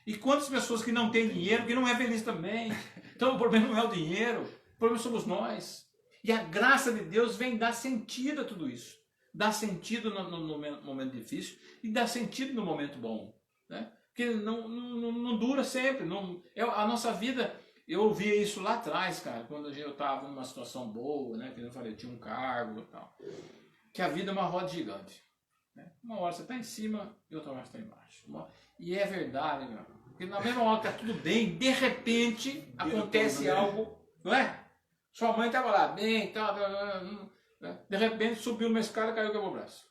E quantas pessoas que não têm dinheiro que não é feliz também? Então o problema não é o dinheiro, o problema somos nós. E a graça de Deus vem dar sentido a tudo isso. Dá sentido no momento difícil e dá sentido no momento bom. Né? Porque não dura sempre. A nossa vida, eu ouvia isso lá atrás, cara, quando eu estava numa situação boa, né? Que eu falei, eu tinha um cargo e tal. Que a vida é uma roda gigante. Né? Uma hora você está em cima e outra hora você está embaixo. E é verdade, meu. Porque na mesma hora que está tudo bem, de repente acontece algo, não é? Sua mãe estava lá bem, tal, de repente subiu numa escada e caiu e quebrou o braço.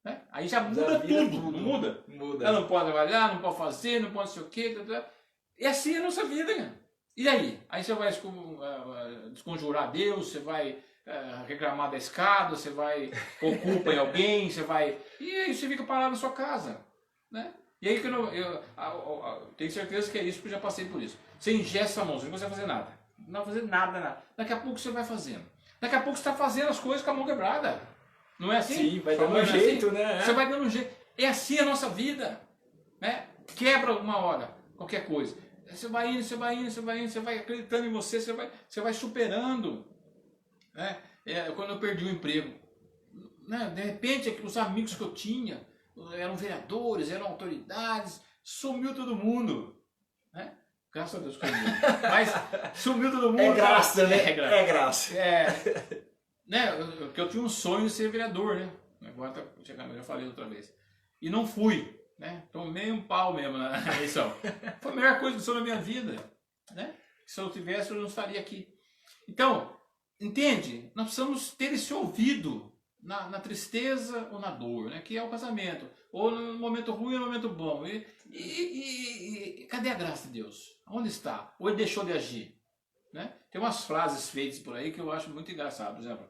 Né? Aí já muda tudo, não muda? Muda. Ela não pode trabalhar, não pode fazer, não pode não sei o quê. E assim é a nossa vida, né? E aí? Aí você vai desconjurar Deus, você vai reclamar da escada, você vai pôr culpa em alguém, você vai... E aí você fica parado na sua casa, né? E aí eu tenho certeza que é isso, porque eu já passei por isso. Você engessa a mão, você não consegue fazer nada. Não vai fazer nada. Daqui a pouco você vai fazendo. Daqui a pouco você está fazendo as coisas com a mão quebrada. Não é assim? Sim, vai dando um jeito, assim? Né? Você vai dando um jeito. É assim a nossa vida. Né? Quebra uma hora, qualquer coisa. Você vai indo, você vai acreditando em você, você vai superando. Né? Quando eu perdi o emprego, né? De repente os amigos que eu tinha eram vereadores, eram autoridades, sumiu todo mundo. Né? Graças a Deus, mas sumiu todo mundo. É graça, né? É graça. Né? Porque eu tinha um sonho de ser vereador, né? Agora tá chegando, eu já falei outra vez. E não fui, né? Tomei um pau mesmo na eleição. Foi a melhor coisa que aconteceu na minha vida, né? Se eu tivesse, eu não estaria aqui. Então, entende? Nós precisamos ter esse ouvido na tristeza ou na dor, né? Que é o casamento. Ou no momento ruim ou no momento bom. E cadê a graça de Deus? Onde está? Ou ele deixou de agir? Né? Tem umas frases feitas por aí que eu acho muito engraçado. Por exemplo,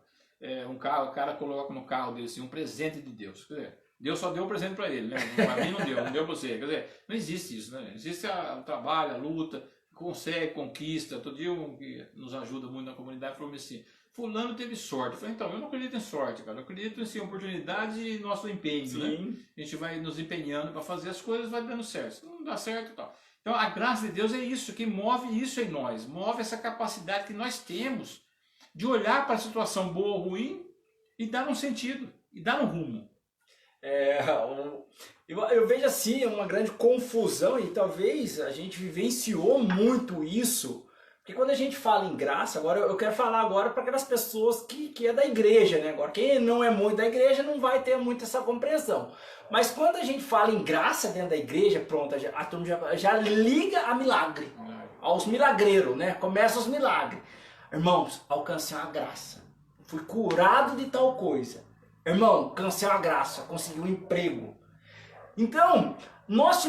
o cara coloca no carro dele assim, um presente de Deus. Quer dizer, Deus só deu um presente para ele, né? Para mim não deu, não deu para você. Quer dizer, não existe isso, né? Existe o trabalho, a luta, consegue, conquista. Todo dia um que nos ajuda muito na comunidade falou assim, fulano teve sorte. Eu falei, então, eu não acredito em sorte, cara. Eu acredito em assim, oportunidade e nosso empenho, né? A gente vai nos empenhando para fazer as coisas, vai dando certo. Se não dá certo e tal. Então, a graça de Deus é isso, que move isso em nós. Move essa capacidade que nós temos de olhar para a situação boa ou ruim e dar um sentido, e dar um rumo. Eu vejo assim uma grande confusão e talvez a gente vivenciou muito isso, porque quando a gente fala em graça, agora eu quero falar agora para aquelas pessoas que é da igreja, né? Agora quem não é muito da igreja não vai ter muito essa compreensão. Mas quando a gente fala em graça dentro da igreja, pronto, a turma já liga a milagre, aos milagreiros, né? Começa os milagres. Irmãos, alcancei a graça, fui curado de tal coisa. Irmão, cancela a graça, conseguiu um emprego. Então, nós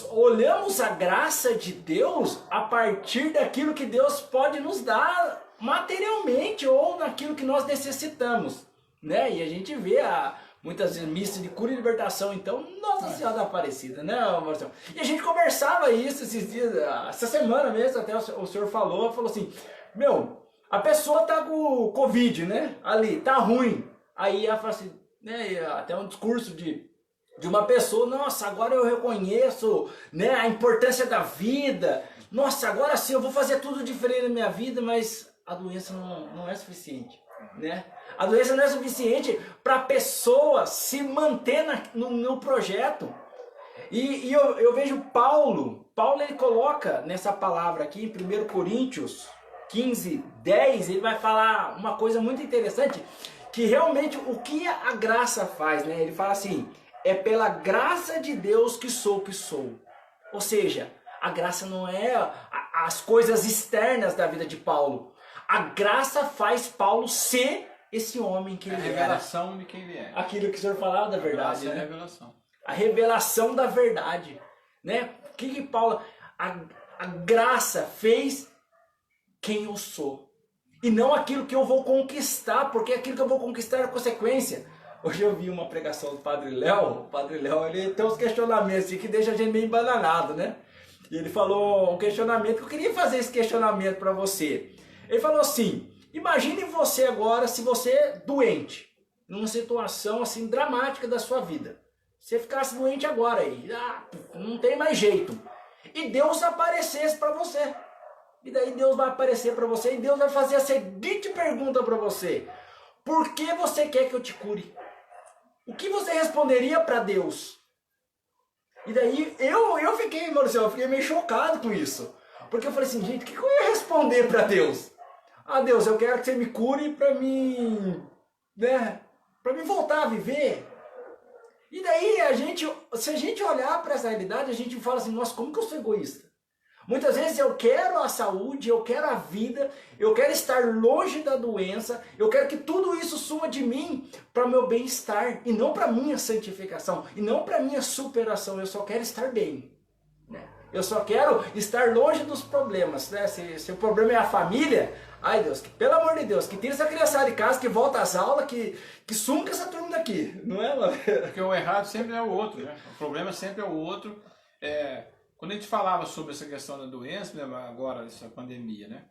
olhamos a graça de Deus a partir daquilo que Deus pode nos dar materialmente ou naquilo que nós necessitamos, né? E a gente vê muitas vezes missa de cura e libertação, então, Nossa Senhora da Aparecida, né, Marcelo? E a gente conversava isso esses dias, essa semana mesmo, até o senhor falou assim, a pessoa tá com Covid, né? Ali, tá ruim. Aí ela fala assim, né, até um discurso de uma pessoa, nossa, agora eu reconheço, né, a importância da vida, nossa, agora sim eu vou fazer tudo diferente na minha vida, mas a doença não é suficiente, né? A doença não é suficiente para a pessoa se manter no projeto. E eu vejo Paulo ele coloca nessa palavra aqui em 1 Coríntios 15, 10, ele vai falar uma coisa muito interessante, que realmente o que a graça faz, né? Ele fala assim, é pela graça de Deus que sou o que sou. Ou seja, a graça não é as coisas externas da vida de Paulo. A graça faz Paulo ser esse homem que ele é. A revelação de quem ele é. Aquilo que o senhor falava da verdade, né? A revelação. A revelação da verdade, né? O que Paulo... A graça fez quem eu sou. E não aquilo que eu vou conquistar, porque aquilo que eu vou conquistar é a consequência. Hoje eu vi uma pregação do Padre Léo. O Padre Léo, ele tem uns questionamentos assim, que deixa a gente meio embananado, né? E ele falou um questionamento, que eu queria fazer esse questionamento para você. Ele falou assim, imagine você agora, se você é doente, numa situação assim dramática da sua vida. Você ficasse doente agora aí, não tem mais jeito. E Deus aparecesse para você. E daí Deus vai aparecer para você e Deus vai fazer a seguinte pergunta para você. Por que você quer que eu te cure? O que você responderia para Deus? E daí eu fiquei, Marcelo, eu fiquei meio chocado com isso. Porque eu falei assim, gente, o que eu ia responder para Deus? Deus, eu quero que você me cure para mim, né? Para mim voltar a viver. E daí se a gente olhar para essa realidade, a gente fala assim, nossa, como que eu sou egoísta? Muitas vezes eu quero a saúde, eu quero a vida, eu quero estar longe da doença, eu quero que tudo isso suma de mim para o meu bem-estar e não para a minha santificação, e não para a minha superação, eu só quero estar bem. Né? Eu só quero estar longe dos problemas. Né? Se o problema é a família, ai Deus, pelo amor de Deus, que tira essa criançada de casa, que volta às aulas, que suma essa turma daqui, não é? Porque o errado sempre é o outro, né? O problema sempre é o outro. Quando a gente falava sobre essa questão da doença, agora essa pandemia, né?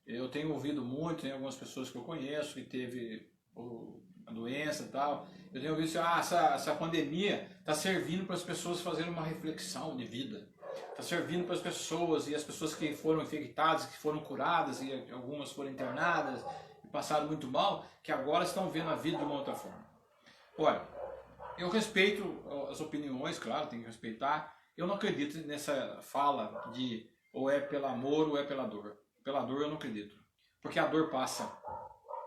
Eu tenho ouvido muito, tem algumas pessoas que eu conheço que teve a doença e tal. Eu tenho ouvido assim, essa pandemia está servindo para as pessoas fazerem uma reflexão de vida. Está servindo para as pessoas, e as pessoas que foram infectadas, que foram curadas, e algumas foram internadas e passaram muito mal, que agora estão vendo a vida de uma outra forma. Olha, eu respeito as opiniões, claro, tem que respeitar. Eu não acredito nessa fala de ou é pelo amor ou é pela dor. Pela dor eu não acredito. Porque a dor passa.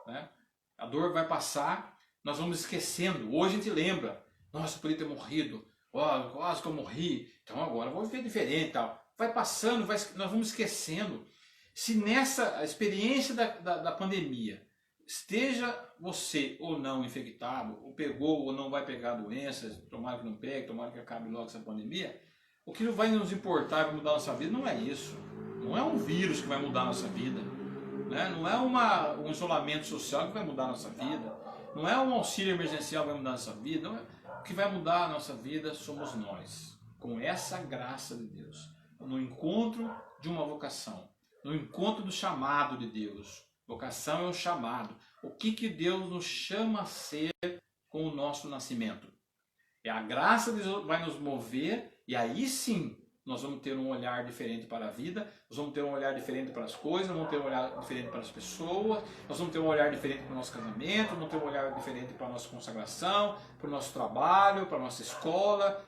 Né? A dor vai passar, nós vamos esquecendo. Hoje a gente lembra. Nossa, eu podia ter morrido. Quase que eu morri. Então agora eu vou viver diferente. Tal. Vai passando, nós vamos esquecendo. Se nessa experiência da pandemia esteja você ou não infectado, ou pegou ou não vai pegar doenças, tomara que não pegue, tomara que acabe logo essa pandemia, o que vai nos importar, vai mudar a nossa vida, não é isso. Não é um vírus que vai mudar a nossa vida. Né? Não é um isolamento social que vai mudar a nossa vida. Não é um auxílio emergencial que vai mudar a nossa vida. O que vai mudar a nossa vida somos nós, com essa graça de Deus, no encontro de uma vocação, no encontro do chamado de Deus. Vocação é o chamado. O que Deus nos chama a ser com o nosso nascimento? É a graça de Deus que vai nos mover, e aí sim nós vamos ter um olhar diferente para a vida, nós vamos ter um olhar diferente para as coisas, nós vamos ter um olhar diferente para as pessoas, nós vamos ter um olhar diferente para o nosso casamento, nós vamos ter um olhar diferente para a nossa consagração, para o nosso trabalho, para a nossa escola.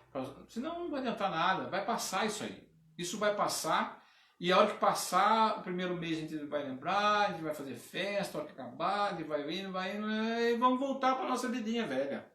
Senão não vai adiantar nada, vai passar isso aí. Isso vai passar, e a hora que passar, o primeiro mês a gente vai lembrar, a gente vai fazer festa, a hora que acabar, a gente vai indo, e vamos voltar para a nossa vidinha velha.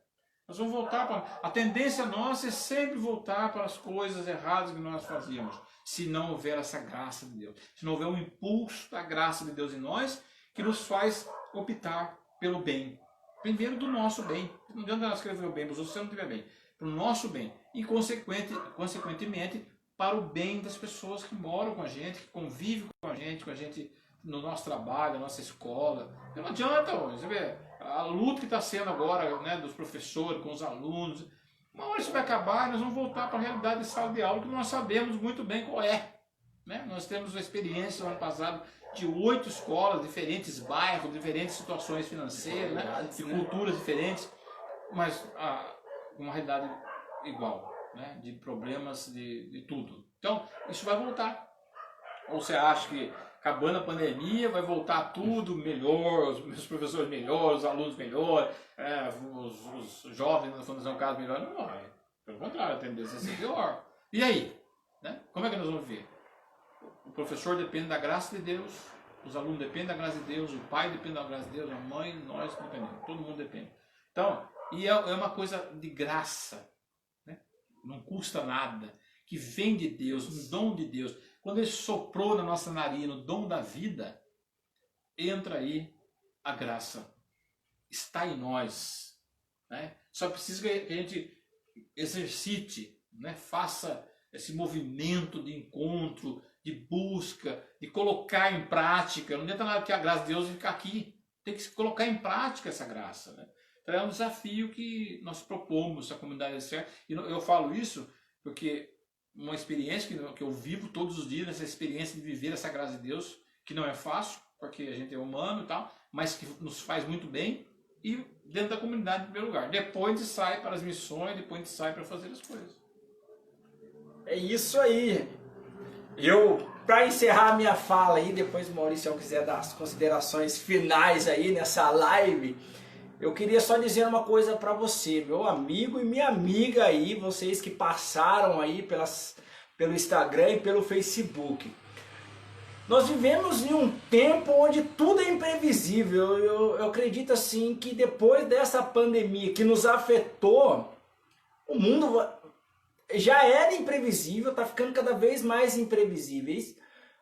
Nós vamos voltar para... A tendência nossa é sempre voltar para as coisas erradas que nós fazíamos, se não houver essa graça de Deus. Se não houver um impulso da graça de Deus em nós, que nos faz optar pelo bem. Primeiro do nosso bem. Não adianta nós querer o bem, mas se você não tiver bem. Para o nosso bem. E consequentemente, para o bem das pessoas que moram com a gente, que convivem com a gente no nosso trabalho, na nossa escola. Não adianta, você vê, a luta que está sendo agora, né, dos professores com os alunos. Uma hora isso vai acabar e nós vamos voltar para a realidade de sala de aula que nós sabemos muito bem qual é. Né? Nós temos a experiência no ano passado de 8 escolas, diferentes bairros, diferentes situações financeiras, né? De culturas diferentes, mas uma realidade igual, né? De problemas de tudo. Então, isso vai voltar. Ou você acha que acabando a pandemia vai voltar tudo melhor, os professores melhores, os alunos melhores, os jovens na Fundação Casa melhor? Não vai. Pelo contrário, a tendência é ser pior. E aí? Né? Como é que nós vamos ver? O professor depende da graça de Deus, os alunos dependem da graça de Deus, o pai depende da graça de Deus, a mãe, nós dependemos, todo mundo depende. Então, e é uma coisa de graça, né? Não custa nada, que vem de Deus, um dom de Deus. Quando Ele soprou na nossa narina o dom da vida, entra aí a graça. Está em nós. Né? Só precisa que a gente exercite, né? Faça esse movimento de encontro, de busca, de colocar em prática. Não adianta nada que a graça de Deus ficar aqui. Tem que se colocar em prática essa graça. Né? Então é um desafio que nós propomos à comunidade externa. E eu falo isso porque uma experiência que eu vivo todos os dias, essa experiência de viver essa graça de Deus, que não é fácil, porque a gente é humano e tal, mas que nos faz muito bem, e dentro da comunidade em primeiro lugar. Depois a gente sai para as missões, depois a gente sai para fazer as coisas. É isso aí. Para encerrar a minha fala aí, depois o Maurício, se quiser dar as considerações finais aí nessa live, eu queria só dizer uma coisa para você, meu amigo e minha amiga aí, vocês que passaram aí pelo Instagram e pelo Facebook. Nós vivemos em um tempo onde tudo é imprevisível. Eu acredito assim que depois dessa pandemia que nos afetou, o mundo já era imprevisível, está ficando cada vez mais imprevisíveis.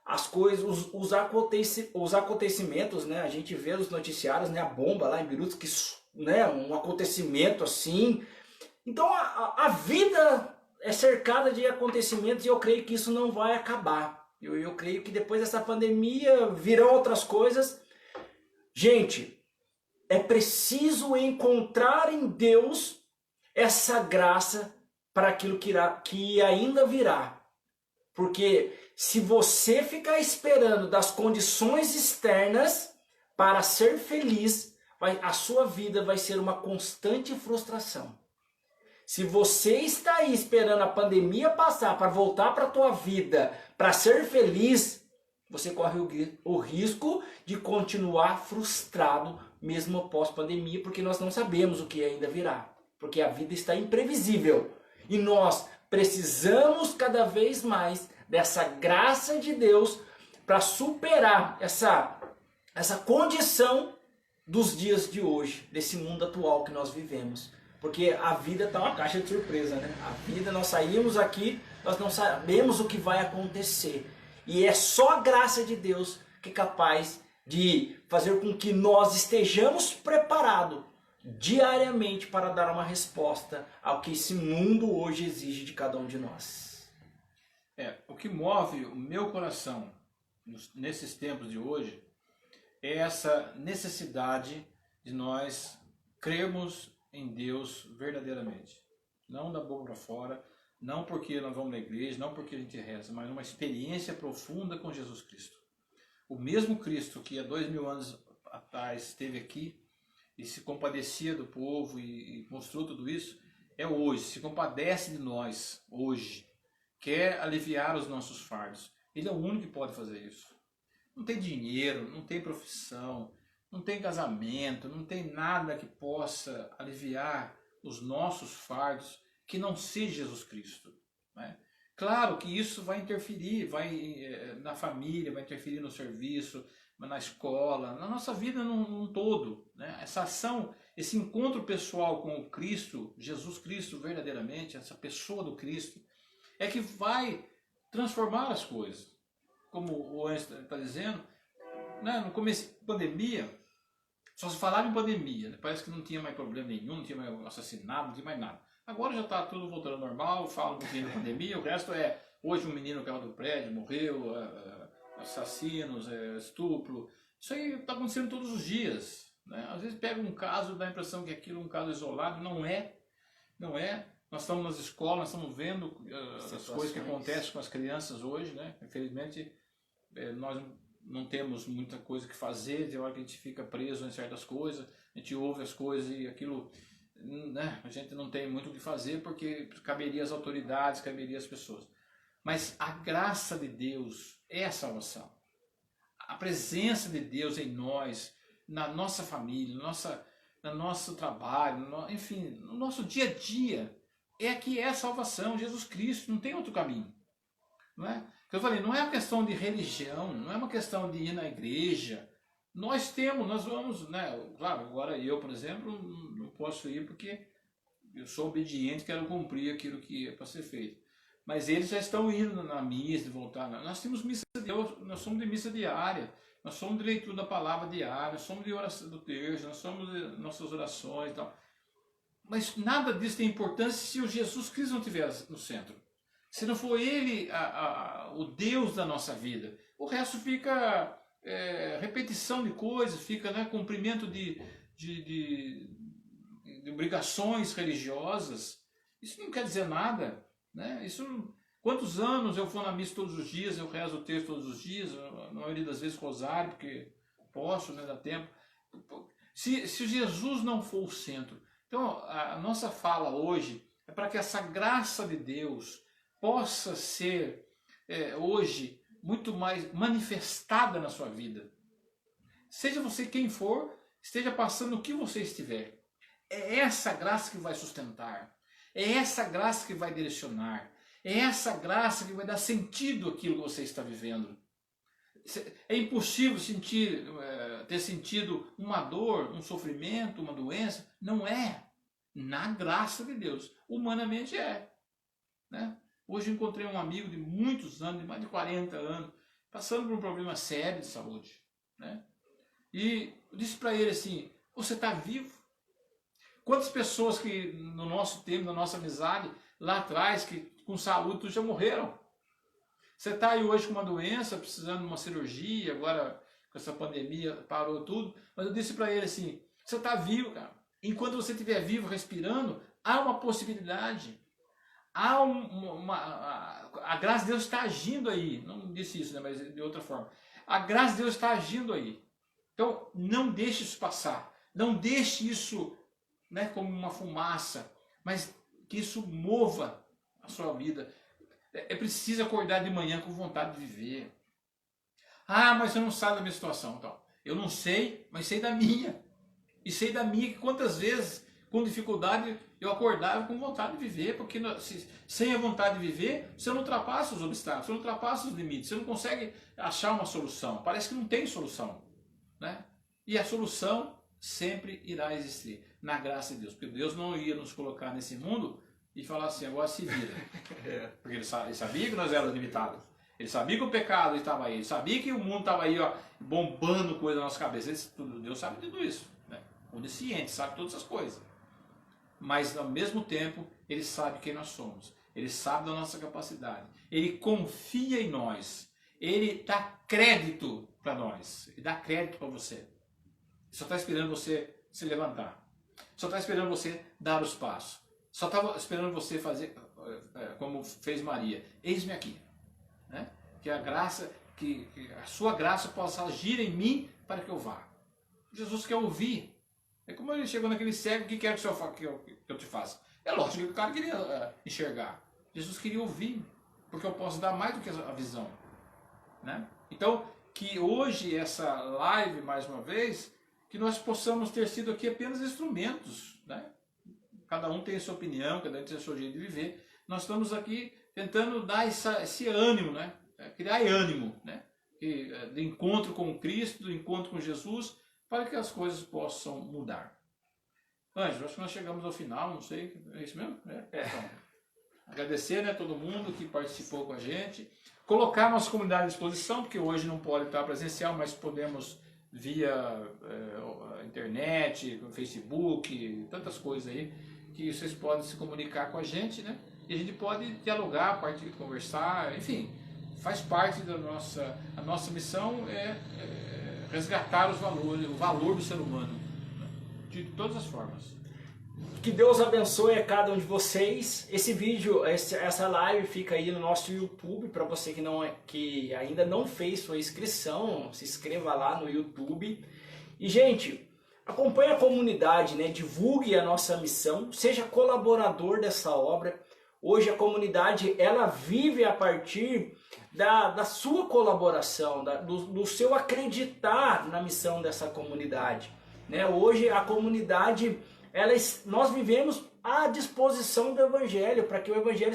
As coisas, os acontecimentos, né? A gente vê nos noticiários, né? A bomba lá em Beirute, que, né? Um acontecimento assim. Então a vida é cercada de acontecimentos e eu creio que isso não vai acabar. Eu creio que depois dessa pandemia virão outras coisas. Gente, é preciso encontrar em Deus essa graça para aquilo que ainda virá. Porque se você ficar esperando das condições externas para ser feliz, a sua vida vai ser uma constante frustração. Se você está aí esperando a pandemia passar para voltar para a tua vida, para ser feliz, você corre o risco de continuar frustrado mesmo após pandemia, porque nós não sabemos o que ainda virá. Porque a vida está imprevisível. E nós precisamos cada vez mais dessa graça de Deus para superar essa condição dos dias de hoje, desse mundo atual que nós vivemos. Porque a vida está uma caixa de surpresa, né? A vida, nós saímos aqui, nós não sabemos o que vai acontecer. E é só a graça de Deus que é capaz de fazer com que nós estejamos preparados diariamente para dar uma resposta ao que esse mundo hoje exige de cada um de nós. O que move o meu coração nesses tempos de hoje é essa necessidade de nós crermos em Deus verdadeiramente. Não da boca para fora, não porque nós vamos na igreja, não porque a gente reza, mas uma experiência profunda com Jesus Cristo. O mesmo Cristo que há 2000 anos atrás esteve aqui e se compadecia do povo e mostrou tudo isso, é hoje, se compadece de nós hoje, quer aliviar os nossos fardos. Ele é o único que pode fazer isso. Não tem dinheiro, não tem profissão, não tem casamento, não tem nada que possa aliviar os nossos fardos que não seja Jesus Cristo, né? Claro que isso vai interferir, vai na família, vai interferir no serviço, na escola, na nossa vida num todo, né? Essa ação, esse encontro pessoal com o Cristo, Jesus Cristo verdadeiramente, essa pessoa do Cristo, é que vai transformar as coisas. Como o Anjo está dizendo, né? No começo da pandemia, só se falava em pandemia, né? Parece que não tinha mais problema nenhum, não tinha mais assassinato, não tinha mais nada. Agora já está tudo voltando ao normal, fala um pouquinho da pandemia, o resto é, hoje um menino caiu do prédio, morreu, assassinos, estupro. Isso aí está acontecendo todos os dias, né? Às vezes pega um caso, dá a impressão que aquilo é um caso isolado, não é. Nós estamos nas escolas, nós estamos vendo as coisas que acontecem com as crianças hoje, né? Infelizmente, nós não temos muita coisa que fazer, tem hora que a gente fica preso em certas coisas, a gente ouve as coisas e aquilo, né, a gente não tem muito o que fazer porque caberia às autoridades, caberia às pessoas. Mas a graça de Deus é a salvação. A presença de Deus em nós, na nossa família, no nosso trabalho, enfim, no nosso dia a dia, é que é a salvação, Jesus Cristo, não tem outro caminho. Não é? Eu falei, não é uma questão de religião, não é uma questão de ir na igreja. Nós vamos, né? Claro, agora eu, por exemplo, não posso ir porque eu sou obediente, quero cumprir aquilo que é para ser feito. Mas eles já estão indo na missa, de voltar. Nós temos missa nós somos de missa diária, nós somos de leitura da palavra diária, nós somos de oração do terço, nós somos de nossas orações e tal. Mas nada disso tem importância se o Jesus Cristo não estiver no centro. Se não for Ele o Deus da nossa vida, o resto fica repetição de coisas, fica, né, cumprimento de obrigações religiosas. Isso não quer dizer nada, né? Quantos anos eu vou na missa todos os dias, eu rezo o texto todos os dias, na maioria das vezes rosário, porque posso, né, dá tempo. Se Jesus não for o centro, então a nossa fala hoje é para que essa graça de Deus possa ser hoje muito mais manifestada na sua vida. Seja você quem for, esteja passando o que você estiver. É essa graça que vai sustentar. É essa graça que vai direcionar. É essa graça que vai dar sentido àquilo que você está vivendo. É impossível ter sentido uma dor, um sofrimento, uma doença. Não é. Na graça de Deus. Humanamente é. Né? Hoje eu encontrei um amigo de muitos anos, de mais de 40 anos, passando por um problema sério de saúde. Né? E eu disse para ele assim, você está vivo? Quantas pessoas que no nosso tempo, na nossa amizade, lá atrás, que com saúde já morreram? Você está aí hoje com uma doença, precisando de uma cirurgia, agora com essa pandemia parou tudo, mas eu disse para ele assim, você está vivo, cara. Enquanto você estiver vivo, respirando, há uma possibilidade. A graça de Deus está agindo aí. Não disse isso, né, mas de outra forma. A graça de Deus está agindo aí. Então, não deixe isso passar. Não deixe isso, né, como uma fumaça, mas que isso mova a sua vida. É preciso acordar de manhã com vontade de viver. Ah, mas eu não saio da minha situação. Então, eu não sei, mas sei da minha. E sei da minha que quantas vezes, com dificuldade, eu acordava com vontade de viver, porque sem a vontade de viver, você não ultrapassa os obstáculos, você não ultrapassa os limites, você não consegue achar uma solução. Parece que não tem solução. Né? E a solução sempre irá existir, na graça de Deus. Porque Deus não ia nos colocar nesse mundo e falar assim, agora se vira. Porque ele sabia que nós éramos limitados. Ele sabia que o pecado estava aí. Ele sabia que o mundo estava aí, ó, bombando coisa na nossa cabeça. Deus sabe de tudo isso. Né? Onisciente, sabe todas essas coisas. Mas ao mesmo tempo, Ele sabe quem nós somos. Ele sabe da nossa capacidade. Ele confia em nós. Ele dá crédito para nós. Ele dá crédito para você. Ele só está esperando você se levantar. Só está esperando você dar os passos. Só estava esperando você fazer como fez Maria. Eis-me aqui. Né? Que a graça, que a sua graça possa agir em mim para que eu vá. Jesus quer ouvir. É como ele chegou naquele cego, o que quer que eu te faça? É lógico que o cara queria enxergar. Jesus queria ouvir, porque eu posso dar mais do que a visão. Né? Então, que hoje essa live, mais uma vez, que nós possamos ter sido aqui apenas instrumentos. Né? Cada um tem a sua opinião, cada um tem o seu jeito de viver. Nós estamos aqui tentando dar esse ânimo, né? Criar ânimo, né? Do encontro com Cristo, do encontro com Jesus, para que as coisas possam mudar. Ângelo, acho que nós chegamos ao final, não sei, é isso mesmo? Então, agradecer, né, todo mundo que participou com a gente, colocar nossa comunidade à disposição, porque hoje não pode estar presencial, mas podemos via internet, Facebook, tantas coisas aí, que vocês podem se comunicar com a gente, né? E a gente pode dialogar, conversar, enfim, faz parte da a nossa missão resgatar os valores, o valor do ser humano, né? De todas as formas. Que Deus abençoe a cada um de vocês. Esse vídeo, essa live fica aí no nosso YouTube, para você que ainda não fez sua inscrição, se inscreva lá no YouTube. E, gente, acompanhe a comunidade, né? Divulgue a nossa missão, seja colaborador dessa obra. Hoje a comunidade, ela vive a partir da sua colaboração, do seu acreditar na missão dessa comunidade. Né? Hoje a comunidade, nós vivemos à disposição do Evangelho, para que o Evangelho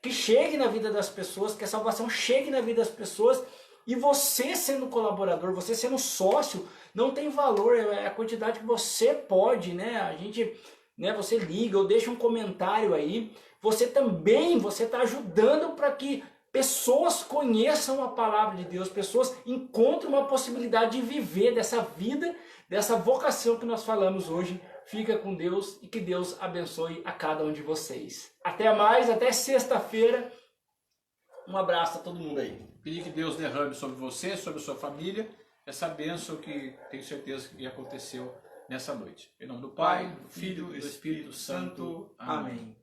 que chegue na vida das pessoas, que a salvação chegue na vida das pessoas. E você sendo colaborador, você sendo sócio, não tem valor, é a quantidade que você pode, né? A gente, né, você liga ou deixa um comentário aí. Você está ajudando para que pessoas conheçam a palavra de Deus, pessoas encontrem uma possibilidade de viver dessa vida, dessa vocação que nós falamos hoje. Fica com Deus e que Deus abençoe a cada um de vocês. Até mais, até sexta-feira. Um abraço a todo mundo aí. Pedir que Deus derrame sobre você, sobre a sua família, essa bênção que tenho certeza que aconteceu nessa noite. Em nome do Pai, do Filho e do Espírito Santo. Amém.